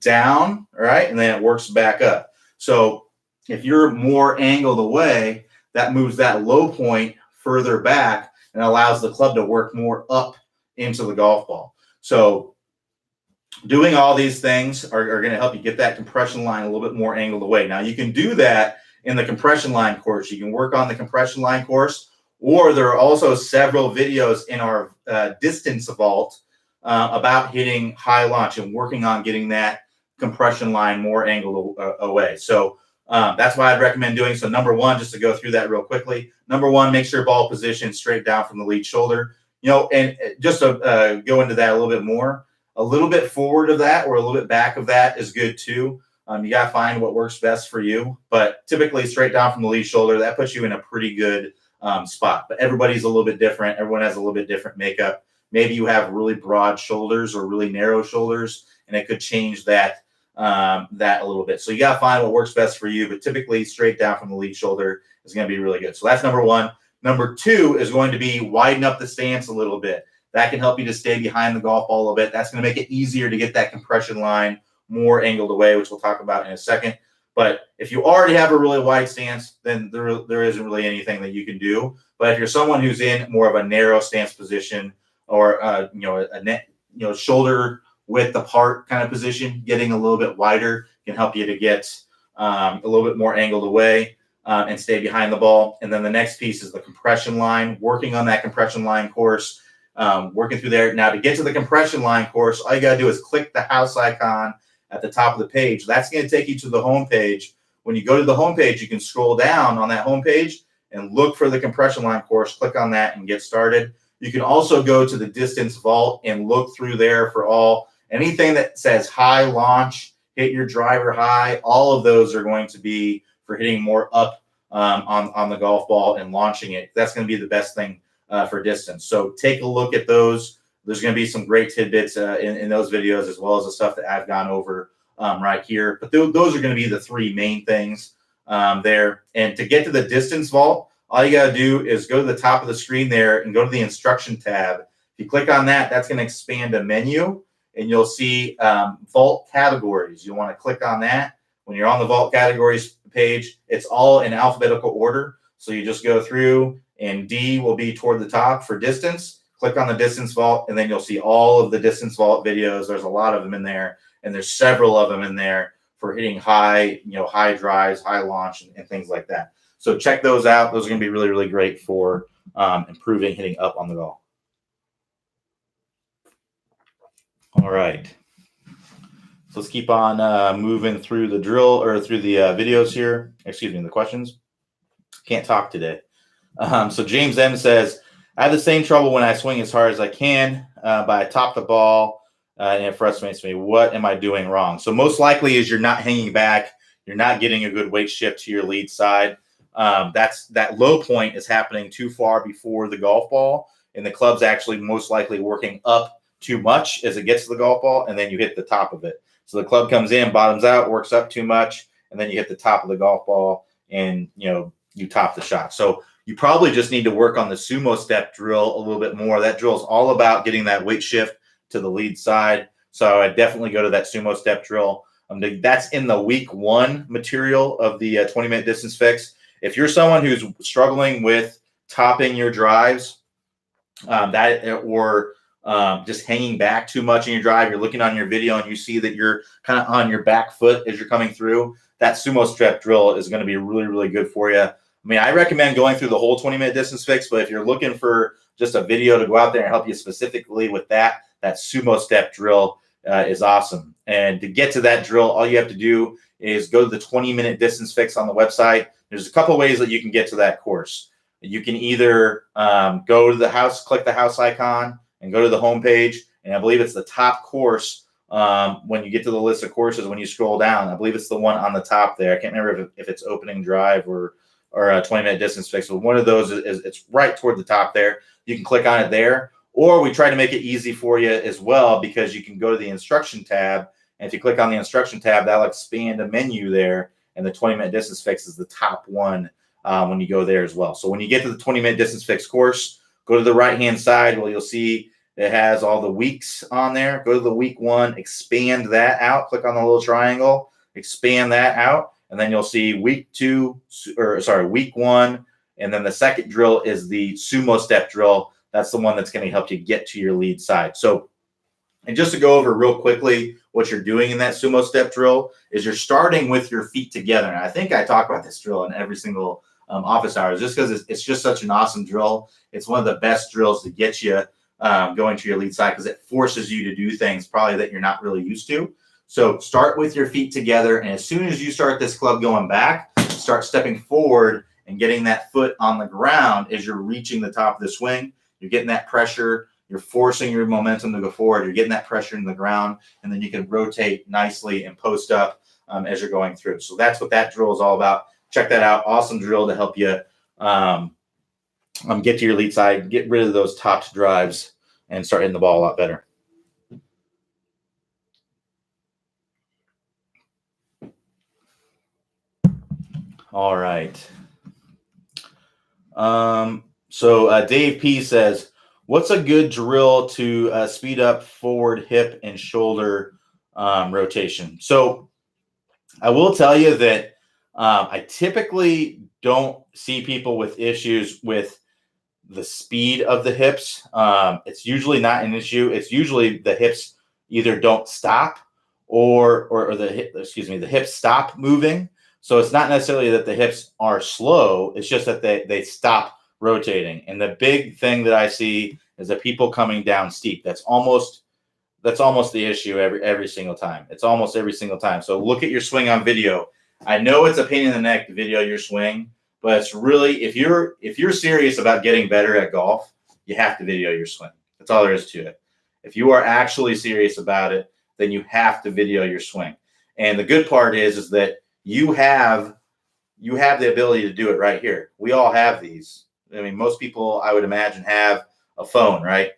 down, right? And then it works back up. So if you're more angled away, that moves that low point further back and allows the club to work more up into the golf ball. So doing all these things are going to help you get that compression line a little bit more angled away. Now, you can do that in the compression line course. You can work on the compression line course, or there are also several videos in our distance vault about hitting high launch and working on getting that compression line more angled away. So That's why I'd recommend doing. So number one, just to go through that real quickly. Number one, make sure ball position straight down from the lead shoulder. And just to go into that a little bit more, a little bit forward of that or a little bit back of that is good too. You got to find what works best for you. But typically straight down from the lead shoulder, that puts you in a pretty good spot. But everybody's a little bit different. Everyone has a little bit different makeup. Maybe you have really broad shoulders or really narrow shoulders, and it could change that a little bit. So you got to find what works best for you. But typically straight down from the lead shoulder is going to be really good. So that's number one. Number two is going to be widen up the stance a little bit. That can help you to stay behind the golf ball a little bit. That's going to make it easier to get that compression line more angled away, which we'll talk about in a second. But if you already have a really wide stance, then there isn't really anything that you can do. But if you're someone who's in more of a narrow stance position or a shoulder width apart kind of position, getting a little bit wider can help you to get a little bit more angled away and stay behind the ball. And then the next piece is the compression line, working on that compression line course, working through there. Now, to get to the compression line course, all you got to do is click the house icon at the top of the page. That's going to take you to the home page. When you go to the home page, you can scroll down on that home page and look for the compression line course. Click on that and get started. You can also go to the distance vault and look through there for anything that says high launch, hit your driver high. All of those are going to be for hitting more up on the golf ball and launching it. That's going to be the best thing for distance. So take a look at those. There's going to be some great tidbits in those videos, as well as the stuff that I've gone over right here. But those are going to be the three main things there. And to get to the distance vault, all you got to do is go to the top of the screen there and go to the instruction tab. If you click on that, that's going to expand a menu, and you'll see vault categories. You want to click on that. When you're on the vault categories page, it's all in alphabetical order. So you just go through, and D will be toward the top for distance. Click on the distance vault, and then you'll see all of the distance vault videos. There's a lot of them in there, and there's several of them in there for hitting high drives, high launch, and things like that. So check those out. Those are going to be really, really great for improving hitting up on the ball. All right. So let's keep on moving through the drill or through the videos here. Excuse me, the questions. Can't talk today. So James M says, I have the same trouble when I swing as hard as I can, but I top the ball and it frustrates me. What am I doing wrong? So most likely is you're not hanging back. You're not getting a good weight shift to your lead side. That low point is happening too far before the golf ball, and the club's actually most likely working up too much as it gets to the golf ball, and then you hit the top of it. So the club comes in, bottoms out, works up too much, and then you hit the top of the golf ball, and you top the shot. So you probably just need to work on the sumo step drill a little bit more. That drill is all about getting that weight shift to the lead side. So I definitely go to that sumo step drill. That's in the week 1 material of the 20-minute distance fix. If you're someone who's struggling with topping your drives, just hanging back too much in your drive, you're looking on your video and you see that you're kind of on your back foot as you're coming through, that sumo step drill is going to be really, really good for you. I mean, I recommend going through the whole 20-minute distance fix, but if you're looking for just a video to go out there and help you specifically with that sumo step drill is awesome. And to get to that drill, all you have to do is go to the 20-minute distance fix on the website. There's a couple ways that you can get to that course. You can either go to the house, click the house icon, and go to the home page. And I believe it's the top course when you get to the list of courses, when you scroll down. I believe it's the one on the top there. I can't remember if it's opening drive or a 20-minute distance fix. So one of those it's right toward the top there. You can click on it there. Or we try to make it easy for you as well, because you can go to the instruction tab. And if you click on the instruction tab, that'll expand a menu there. And the 20-minute distance fix is the top one when you go there as well. So when you get to the 20-minute distance fix course, go to the right-hand side where you'll see it has all the weeks on there. Go to the week 1, expand that out. Click on the little triangle, expand that out. And then you'll see week 1. And then the second drill is the sumo step drill. That's the one that's going to help you get to your lead side. So, and just to go over real quickly, what you're doing in that sumo step drill is you're starting with your feet together. And I think I talk about this drill in every single office hours, just because it's just such an awesome drill. It's one of the best drills to get you going to your lead side, because it forces you to do things probably that you're not really used to. So start with your feet together, and as soon as you start this club going back, start stepping forward and getting that foot on the ground as you're reaching the top of the swing. You're getting that pressure. You're forcing your momentum to go forward. You're getting that pressure in the ground, and then you can rotate nicely and post up as you're going through. So that's what that drill is all about. Check that out. Awesome drill to help you get to your lead side, get rid of those topped drives, and start hitting the ball a lot better. All right. So Dave P says, what's a good drill to speed up forward hip and shoulder rotation? So I will tell you that I typically don't see people with issues with the speed of the hips. It's usually not an issue. It's usually the hips either don't stop or the hips stop moving. So it's not necessarily that the hips are slow. It's just that they stop rotating. And the big thing that I see is that people coming down steep. That's almost the issue every single time. It's almost every single time. So look at your swing on video. I know it's a pain in the neck to video your swing, but it's really, if you're serious about getting better at golf, you have to video your swing. That's all there is to it. If you are actually serious about it, then you have to video your swing. And the good part is that you have the ability to do it right here. We all have these. I mean, most people, I would imagine, have a phone, right?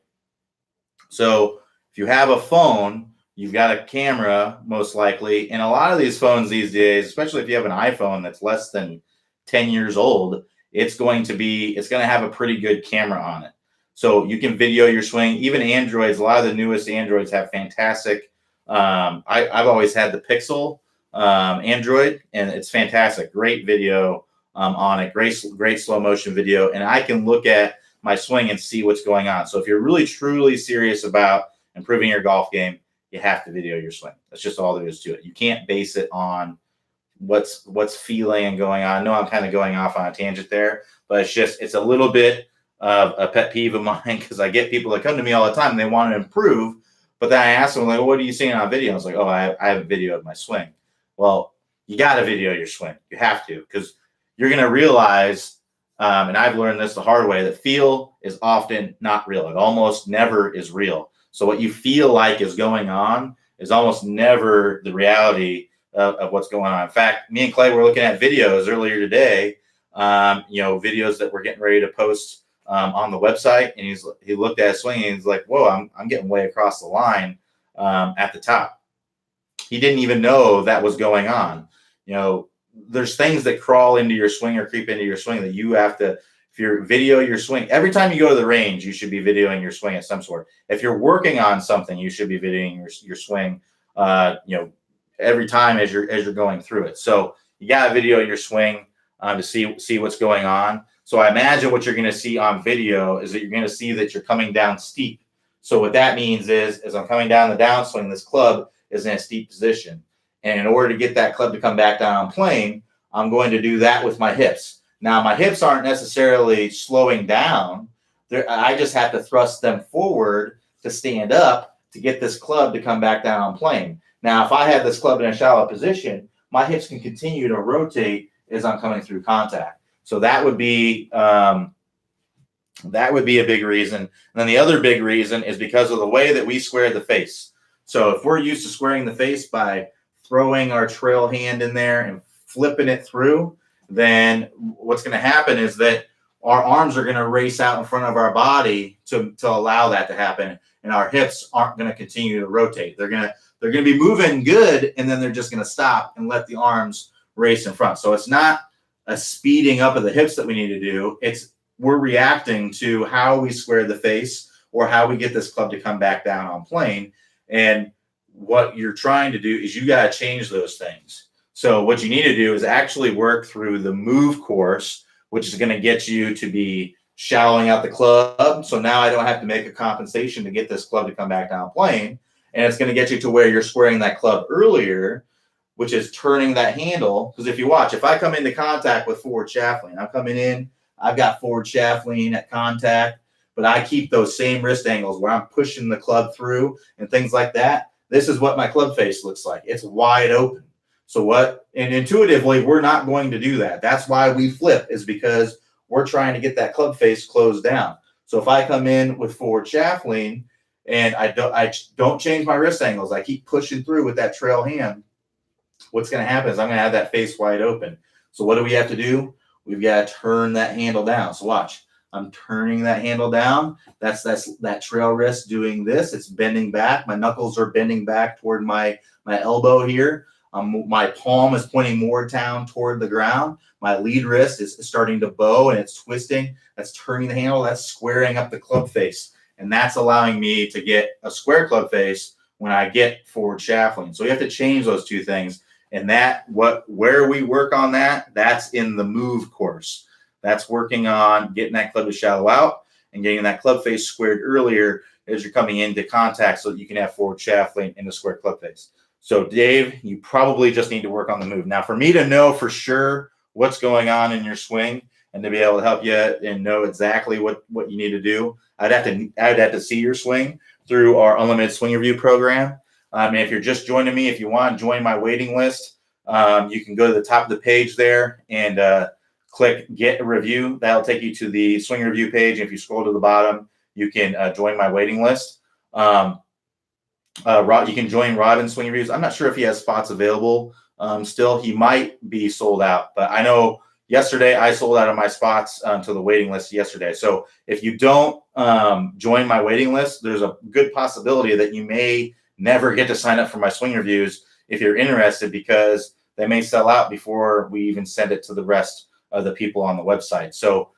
So if you have a phone, you've got a camera, most likely. And a lot of these phones these days, especially if you have an iPhone that's less than 10 years old, it's going to have a pretty good camera on it. So you can video your swing. Even Androids, a lot of the newest Androids have fantastic. I've always had the Pixel Android, and it's fantastic. Great video on it. Great slow motion video. And I can look at my swing and see what's going on. So if you're really, truly serious about improving your golf game, you have to video your swing. That's just all there is to it. You can't base it on what's feeling and going on. I know I'm kind of going off on a tangent there, but it's a little bit of a pet peeve of mine, because I get people that come to me all the time and they want to improve, but then I ask them, like, well, what are you seeing on video? I was like, oh, I have a video of my swing. Well, you got to video your swing. You have to, because you're going to realize, and I've learned this the hard way, that feel is often not real. It almost never is real. So what you feel like is going on is almost never the reality of what's going on. In fact, me and Clay were looking at videos earlier today, videos that we're getting ready to post on the website, and he looked at his swing and he's like, whoa, I'm getting way across the line at the top. He didn't even know that was going on. There's things that crawl into your swing or creep into your swing that you have to, if you video your swing, every time you go to the range, you should be videoing your swing of some sort. If you're working on something, you should be videoing your swing, every time as you're going through it. So you got to video your swing to see what's going on. So I imagine what you're going to see on video is that you're going to see that you're coming down steep. So what that means is, as I'm coming down the downswing, this club is in a steep position. And in order to get that club to come back down on plane, I'm going to do that with my hips. Now, my hips aren't necessarily slowing down. I just have to thrust them forward to stand up to get this club to come back down on plane. Now, if I have this club in a shallow position, my hips can continue to rotate as I'm coming through contact. So that would be a big reason. And then the other big reason is because of the way that we square the face. So if we're used to squaring the face by throwing our trail hand in there and flipping it through, then what's going to happen is that our arms are going to race out in front of our body to allow that to happen, and our hips aren't going to continue to rotate. They're going to be moving good, and then they're just going to stop and let the arms race in front. So it's not a speeding up of the hips that we need to do. We're reacting to how we square the face or how we get this club to come back down on plane. And what you're trying to do is you got to change those things. So what you need to do is actually work through the move course, which is going to get you to be shallowing out the club. So now I don't have to make a compensation to get this club to come back down plane. And it's going to get you to where you're squaring that club earlier, which is turning that handle. Because if you watch, if I come into contact with forward shaft lean, I'm coming in, I've got forward shaft lean at contact, but I keep those same wrist angles where I'm pushing the club through and things like that. this is what my club face looks like. It's wide open. So what, and intuitively, we're not going to do that. That's why we flip, is because we're trying to get that club face closed down. So if I come in with forward shaft lean and I don't change my wrist angles, I keep pushing through with that trail hand, what's going to happen is I'm going to have that face wide open. So what do we have to do? We've got to turn that handle down. So watch, I'm turning that handle down. That's that trail wrist doing this. It's bending back. My knuckles are bending back toward my elbow here. My palm is pointing more down toward the ground. My lead wrist is starting to bow and it's twisting. That's turning the handle. That's squaring up the club face. And that's allowing me to get a square club face when I get forward shaft lean. So you have to change those two things. And where we work on that's in the move course. That's working on getting that club to shallow out and getting that club face squared earlier as you're coming into contact so that you can have forward shaft lean in the square club face. So Dave, you probably just need to work on the move. Now, for me to know for sure what's going on in your swing and to be able to help you and know exactly what you need to do, I'd have to see your swing through our Unlimited Swing Review program. And if you're just joining me, if you want to join my waiting list, you can go to the top of the page there and click Get a Review. That'll take you to the Swing Review page. If you scroll to the bottom, you can join my waiting list. You can join Robin's Swing Reviews. I'm not sure if he has spots available still. He might be sold out, but I know yesterday I sold out of my spots to the waiting list yesterday. So if you don't join my waiting list, there's a good possibility that you may never get to sign up for my swing reviews if you're interested, because they may sell out before we even send it to the rest of the people on the website. So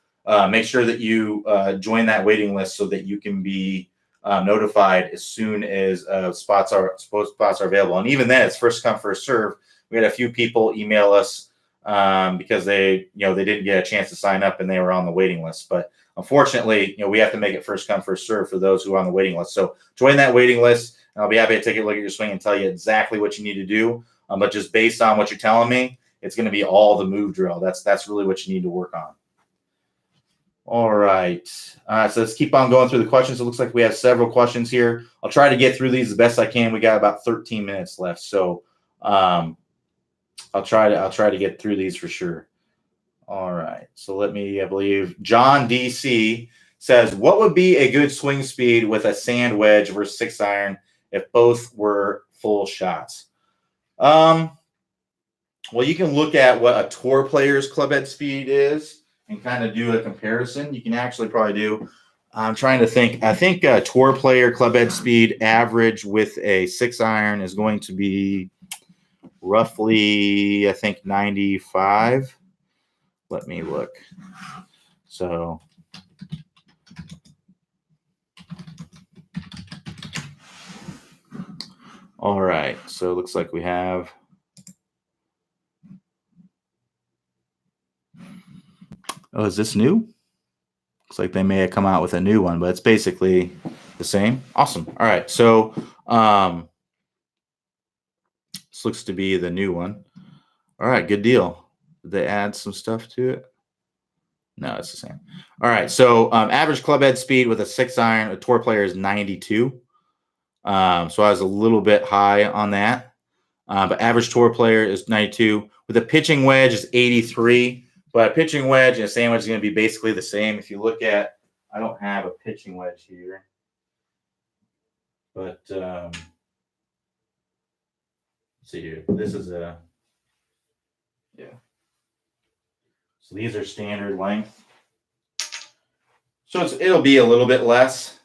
make sure that you join that waiting list so that you can be notified as soon as spots are available. And even then, it's first come, first serve. We had a few people email us because they didn't get a chance to sign up and they were on the waiting list. But unfortunately, we have to make it first come, first serve for those who are on the waiting list. So join that waiting list, and I'll be happy to take a look at your swing and tell you exactly what you need to do. But just based on what you're telling me, it's going to be all the move drill. That's really what you need to work on. All right. So let's keep on going through the questions. It looks like we have several questions here. I'll try to get through these as best I can. We got about 13 minutes left, so I'll try to get through these for sure. All right. So I believe John DC says, what would be a good swing speed with a sand wedge versus 6-iron if both were full shots? Well, you can look at what a tour player's club head speed is and kind of do a comparison. You can actually probably do, I'm trying to think, I think a tour player club head speed average with a 6-iron is going to be roughly, I think, 95. Let me look. So all right. So it looks like we have oh, is this new? Looks like they may have come out with a new one, but it's basically the same. Awesome. All right. So this looks to be the new one. All right, good deal. Did they add some stuff to it? No, it's the same. All right. So average club head speed with a 6-iron, a tour player is 92. So I was a little bit high on that. But average tour player is 92. With a pitching wedge is 83. But a pitching wedge and a sand wedge is going to be basically the same. If you look at, I don't have a pitching wedge here. But let's see here. This is yeah. So these are standard length. So it'll be a little bit less.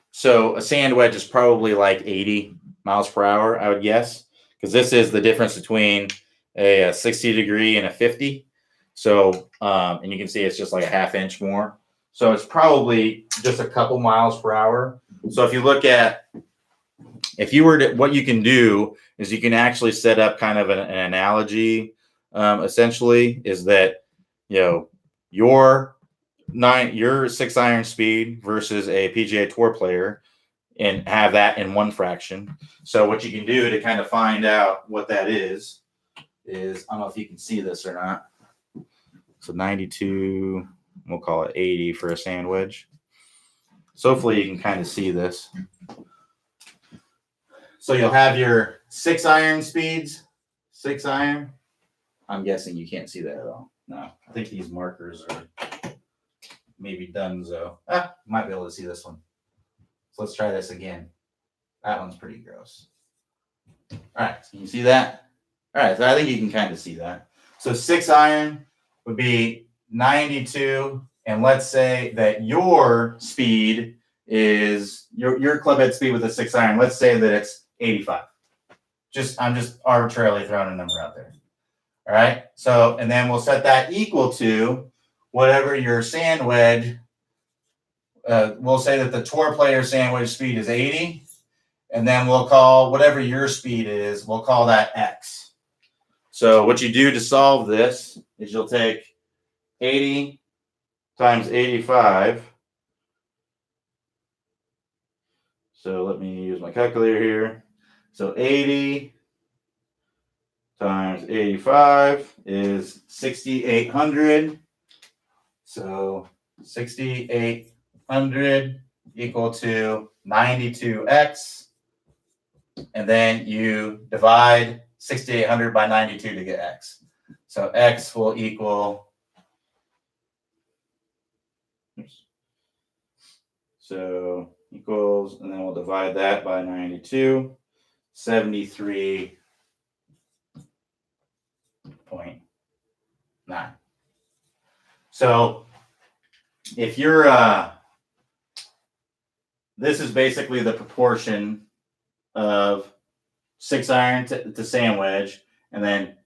So a sand wedge is probably like 80 miles per hour, I would guess, because this is the difference between a 60 degree and a 50. So, and you can see it's just like a half inch more. So it's probably just a couple miles per hour. So if you look at, what you can do is you can actually set up kind of an analogy, essentially, is that, your 6-iron speed versus a PGA Tour player and have that in one fraction. So what you can do to kind of find out what that is I don't know if you can see this or not. So 92, we'll call it 80 for a sand wedge. So hopefully you can kind of see this. So you'll have your 6-iron speeds. 6-iron. I'm guessing you can't see that at all. No, I think these markers are maybe done. So might be able to see this one. So let's try this again. That one's pretty gross. All right, so you can see that. All right, so I think you can kind of see that. So 6-iron would be 92, and let's say that your speed is your club head speed with a 6-iron. Let's say that it's 85. I'm just arbitrarily throwing a number out there. All right. So, and then we'll set that equal to whatever your sand wedge. We'll say that the tour player sand wedge speed is 80. And then we'll call whatever your speed is, we'll call that X. So what you do to solve this is you'll take 80 times 85. So let me use my calculator here. So 80 times 85 is 6,800. So 6,800 equal to 92x. And then you divide 6,800 by 92 to get x. So x will equal, so equals, and then we'll divide that by 92, 73.9. So if you're, this is basically the proportion of 6-iron to sand wedge, and then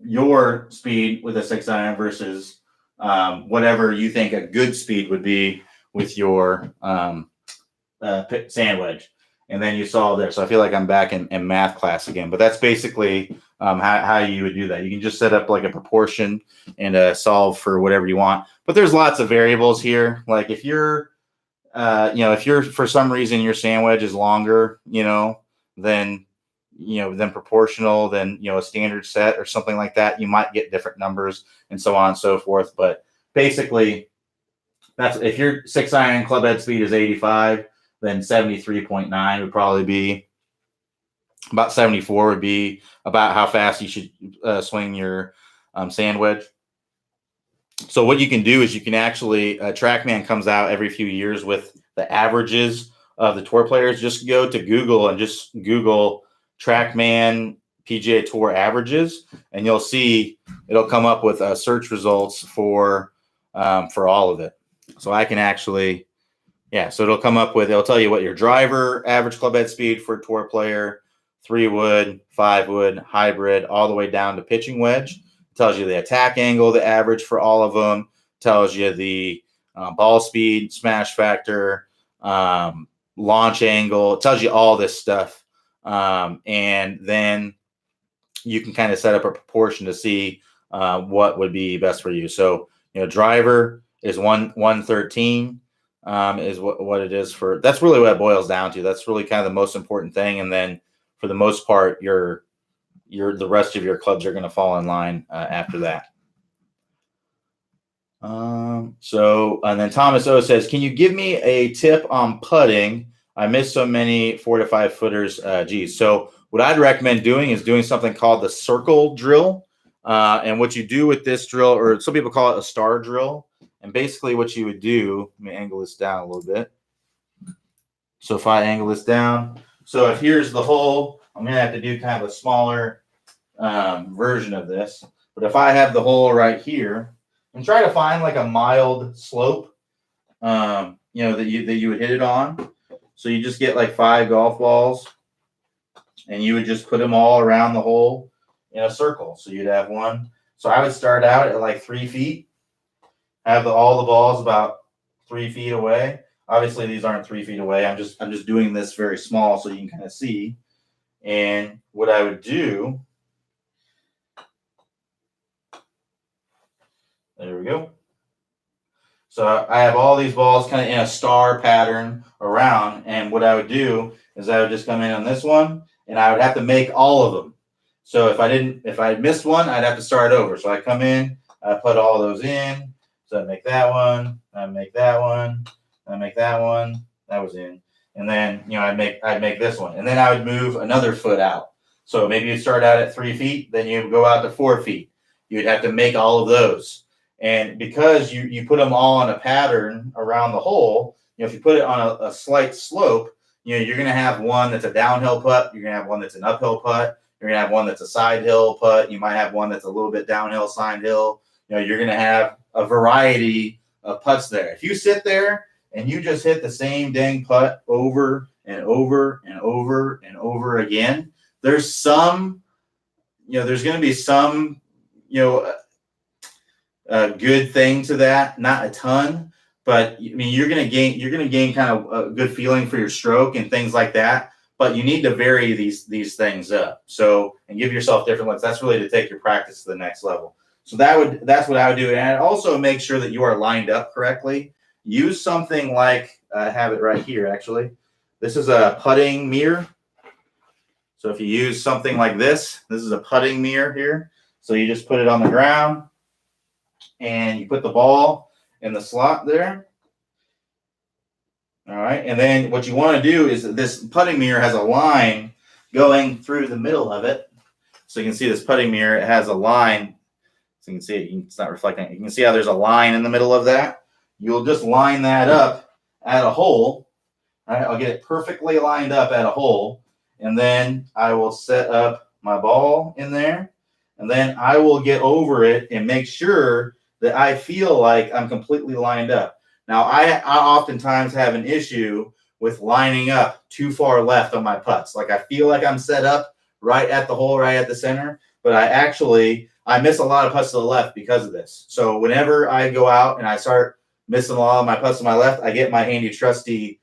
your speed with a 6-iron versus whatever you think a good speed would be with your sand wedge, and then you solve there. So I feel like I'm back in math class again, but that's basically how you would do that. You can just set up like a proportion and solve for whatever you want. But there's lots of variables here. Like if you're if you're for some reason your sand wedge is longer, than proportional than a standard set or something like that, you might get different numbers and so on and so forth. But basically, that's if your 6-iron club head speed is 85, then 73.9 would probably be about 74 would be about how fast you should swing your sand wedge. So what you can do is you can actually TrackMan comes out every few years with the averages of the tour players. Just go to Google and just Google TrackMan PGA Tour averages, and you'll see it'll come up with search results for all of it. So I can actually, so it'll come up with, it'll tell you what your driver average club head speed for a tour player, 3-wood, 5-wood, hybrid, all the way down to pitching wedge. Tells you the attack angle, the average for all of them. Tells you the ball speed, smash factor, launch angle. It tells you all this stuff. And then you can kind of set up a proportion to see what would be best for you. So, driver is 113 is what it is for. That's really what it boils down to. That's really kind of the most important thing. And then for the most part, the rest of your clubs are going to fall in line after that. And then Thomas O says, can you give me a tip on putting? I miss so many 4 to 5 footers. Geez. So what I'd recommend doing is doing something called the circle drill. And what you do with this drill, or some people call it a star drill. And basically what you would do, let me angle this down a little bit. So if I angle this down, so if here's the hole, I'm going to have to do kind of a smaller version of this. But if I have the hole right here, and try to find like a mild slope, that you would hit it on. So you just get like 5 golf balls, and you would just put them all around the hole in a circle. So you'd have one. So I would start out at like 3 feet, have all the balls about 3 feet away. Obviously, these aren't 3 feet away. I'm just doing this very small so you can kind of see. And what I would do, there we go. So I have all these balls kind of in a star pattern around, and what I would do is I would just come in on this one, and I would have to make all of them. So if I missed one, I'd have to start over. So I come in, I put all those in. So I make that one, I make that one, I make that one. That was in. and then I'd make this one, and then I would move another foot out. So maybe you start out at 3 feet, then you go out to 4 feet. You'd have to make all of those, and because you put them all on a pattern around the hole, if you put it on a slight slope, you're going to have one that's a downhill putt, you're going to have one that's an uphill putt, you're going to have one that's a side hill putt, you might have one that's a little bit downhill, side hill. You're going to have a variety of putts there. If you sit there and you just hit the same dang putt over and over and over and over again, there's some, there's going to be some, good thing to that. Not a ton, but you're going to gain kind of a good feeling for your stroke and things like that. But you need to vary these things up. So, and give yourself different looks. That's really to take your practice to the next level. So that's what I would do. And I'd also make sure that you are lined up correctly. Use something like, I have it right here, actually. This is a putting mirror. So if you use something like this is a putting mirror here. So you just put it on the ground and you put the ball in the slot there. All right. And then what you want to do is this putting mirror has a line going through the middle of it. So you can see this putting mirror, it has a line. So you can see it's not reflecting. You can see how there's a line in the middle of that. You'll just line that up at a hole. All right, I'll get it perfectly lined up at a hole. And then I will set up my ball in there. And then I will get over it and make sure that I feel like I'm completely lined up. Now, I oftentimes have an issue with lining up too far left on my putts. Like I feel like I'm set up right at the hole, right at the center. But I miss a lot of putts to the left because of this. So whenever I go out and I start missing a lot of my putts to my left, I get my handy trusty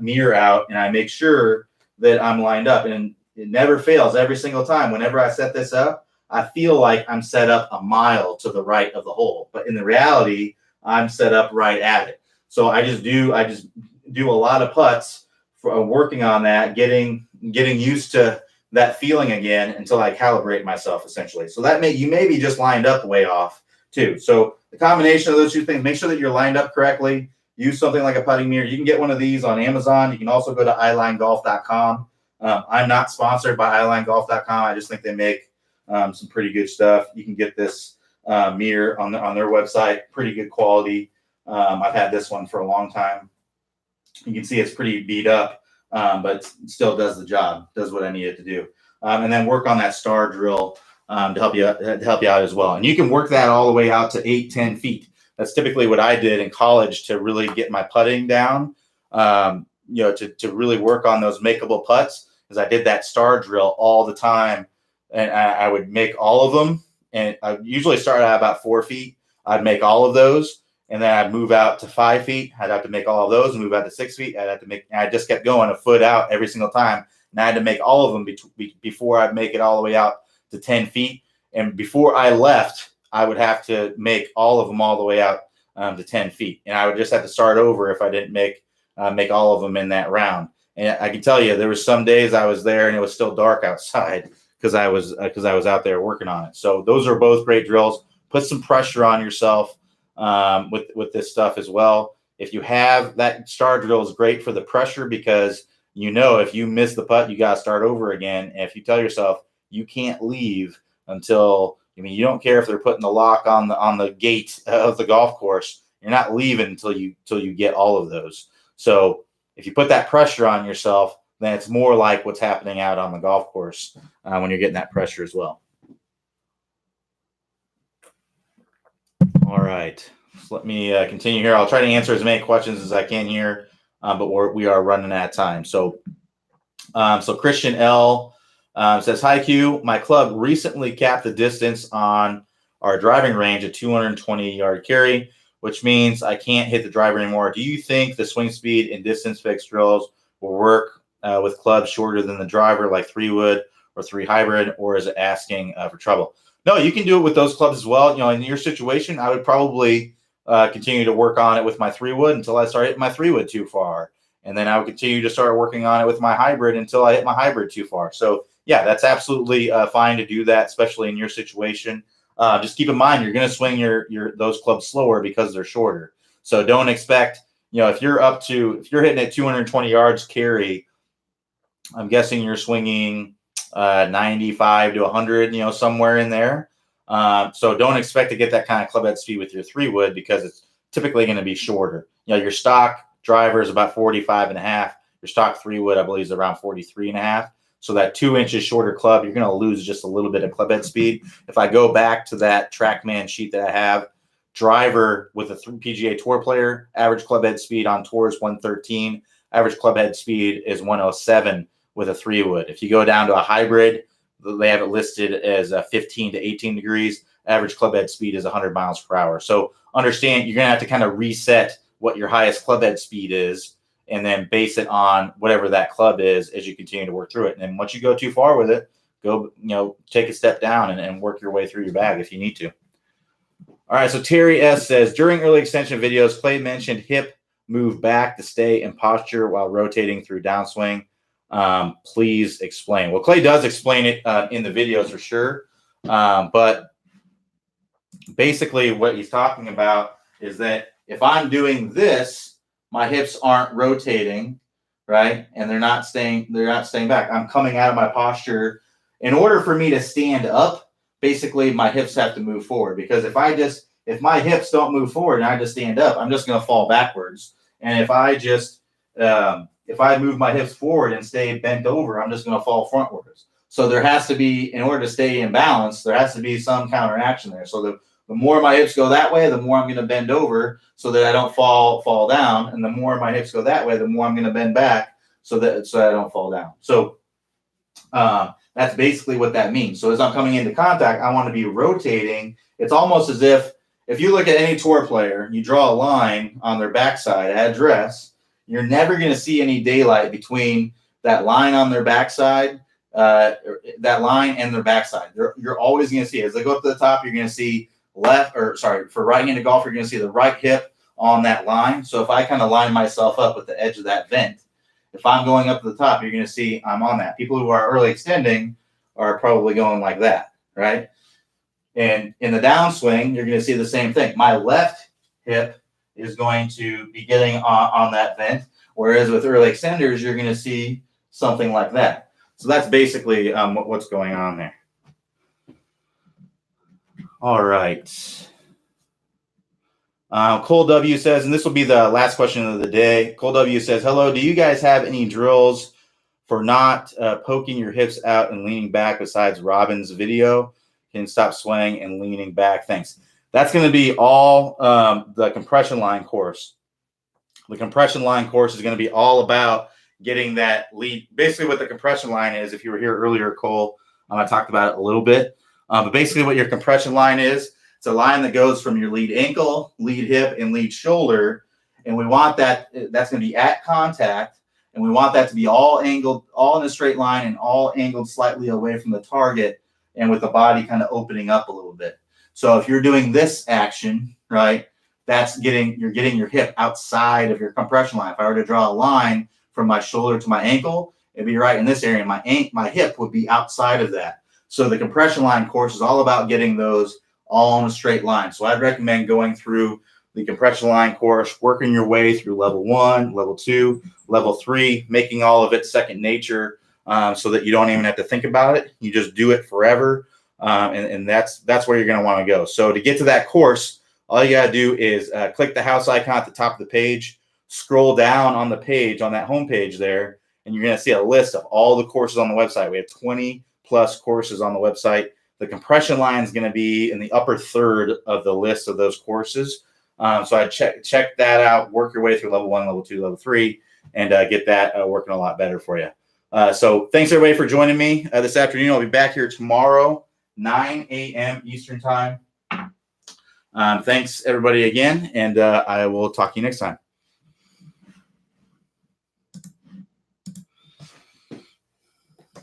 mirror out and I make sure that I'm lined up. And it never fails every single time. Whenever I set this up, I feel like I'm set up a mile to the right of the hole. But in the reality, I'm set up right at it. So I just do a lot of putts for working on that, getting used to that feeling again until I calibrate myself essentially. So you may be just lined up way off too. So the combination of those two things, make sure that you're lined up correctly. Use something like a putting mirror. You can get one of these on Amazon. You can also go to ilinegolf.com. I'm not sponsored by ilinegolf.com. I just think they make some pretty good stuff. You can get this mirror on their website, pretty good quality. I've had this one for a long time. You can see it's pretty beat up. But it still does the job, does what I need it to do. And then work on that star drill to help you out as well. And you can work that all the way out to 8-10 feet. That's typically what I did in college to really get my putting down, to really work on those makeable putts, is I did that star drill all the time. And I would make all of them. And I usually start at about 4 feet. I'd make all of those. And then I'd move out to 5 feet. I'd have to make all of those and move out to 6 feet. I just kept going a foot out every single time. And I had to make all of them before I'd make it all the way out to 10 feet. And before I left, I would have to make all of them all the way out to 10 feet. And I would just have to start over if I didn't make all of them in that round. And I can tell you, there was some days I was there and it was still dark outside because I was out there working on it. So those are both great drills. Put some pressure on yourself with this stuff as well. If you have that star drill is great for the pressure because if you miss the putt, you got to start over again. And if you tell yourself you can't leave until you don't care if they're putting the lock on the gate of the golf course, you're not leaving until you get all of those. So if you put that pressure on yourself, then it's more like what's happening out on the golf course when you're getting that pressure as well. All right, so let me continue here. I'll try to answer as many questions as I can here, but we are running out of time. So Christian L says, "Hi Q, my club recently capped the distance on our driving range at 220-yard carry, which means I can't hit the driver anymore. Do you think the swing speed and distance fix drills will work with clubs shorter than the driver, like 3-wood or 3 hybrid, or is it asking for trouble?" No, you can do it with those clubs as well. In your situation, I would probably continue to work on it with my 3-wood until I start hitting my 3-wood too far. And then I would continue to start working on it with my hybrid until I hit my hybrid too far. So yeah, that's absolutely fine to do that, especially in your situation. Just keep in mind, you're going to swing those clubs slower because they're shorter. So don't expect, if you're hitting at 220 yards carry, I'm guessing you're swinging 95 to 100, somewhere in there. So don't expect to get that kind of club head speed with your 3-wood because it's typically going to be shorter. Your stock driver is about 45 and a half. Your stock 3-wood, I believe, is around 43 and a half. So that 2 inches shorter club, you're going to lose just a little bit of club head speed. If I go back to that TrackMan sheet that I have, driver with a PGA Tour player, average club head speed on tour is 113. Average club head speed is 107 with a 3-wood. If you go down to a hybrid, they have it listed as 15 to 18 degrees. Average club head speed is 100 miles per hour. So understand you're going to have to kind of reset what your highest club head speed is and then base it on whatever that club is as you continue to work through it. And then once you go too far with it, go, take a step down and work your way through your bag if you need to. All right, so Terry S. says, during early extension videos, Clay mentioned hip move back to stay in posture while rotating through downswing. Please explain. Well, Clay does explain it in the videos for sure. But basically what he's talking about is that if I'm doing this, my hips aren't rotating, right? And they're not staying back. I'm coming out of my posture. In order for me to stand up, basically my hips have to move forward, because if my hips don't move forward and I just stand up, I'm just going to fall backwards. And if I move my hips forward and stay bent over, I'm just going to fall frontwards. So there has to be, in order to stay in balance, there has to be some counteraction there. So the more my hips go that way, the more I'm going to bend over so that I don't fall down. And the more my hips go that way, the more I'm going to bend back so that I don't fall down. So that's basically what that means. So as I'm coming into contact, I want to be rotating. It's almost as if you look at any tour player, you draw a line on their backside address, you're never going to see any daylight between that line on their backside, that line and their backside. You're always going to see, as they go up to the top, you're going to see for right-handed golf, you're going to see the right hip on that line. So if I kind of line myself up with the edge of that vent, if I'm going up to the top, you're going to see I'm on that. People who are early extending are probably going like that, right? And in the downswing, you're going to see the same thing. My left hip is going to be getting on that vent, whereas with early extenders, you're going to see something like that. So that's basically what's going on there. All right. Cole W says, and this will be the last question of the day. Cole W says, hello, do you guys have any drills for not poking your hips out and leaning back besides Robin's video? Can stop swaying and leaning back. Thanks. That's going to be all the compression line course. The compression line course is going to be all about getting that lead. Basically what the compression line is, if you were here earlier, Cole, I talked about it a little bit. But basically what your compression line is, it's a line that goes from your lead ankle, lead hip, and lead shoulder. And we want that's going to be at contact. And we want that to be all angled, all in a straight line and all angled slightly away from the target and with the body kind of opening up a little bit. So if you're doing this action, right, you're getting your hip outside of your compression line. If I were to draw a line from my shoulder to my ankle, it'd be right in this area. My hip would be outside of that. So the compression line course is all about getting those all in a straight line. So I'd recommend going through the compression line course, working your way through level 1, level 2, level 3, making all of it second nature, so that you don't even have to think about it. You just do it forever. And that's where you're going to want to go. So to get to that course, all you got to do is click the house icon at the top of the page, scroll down on the page, on that home page there, and you're going to see a list of all the courses on the website. We have 20 plus courses on the website. The compression line is going to be in the upper third of the list of those courses. So I check that out, work your way through level 1, level 2, level 3, and get that working a lot better for you. So thanks everybody for joining me this afternoon. I'll be back here tomorrow, 9 a.m. Eastern time. Thanks everybody again, and I will talk to you next time.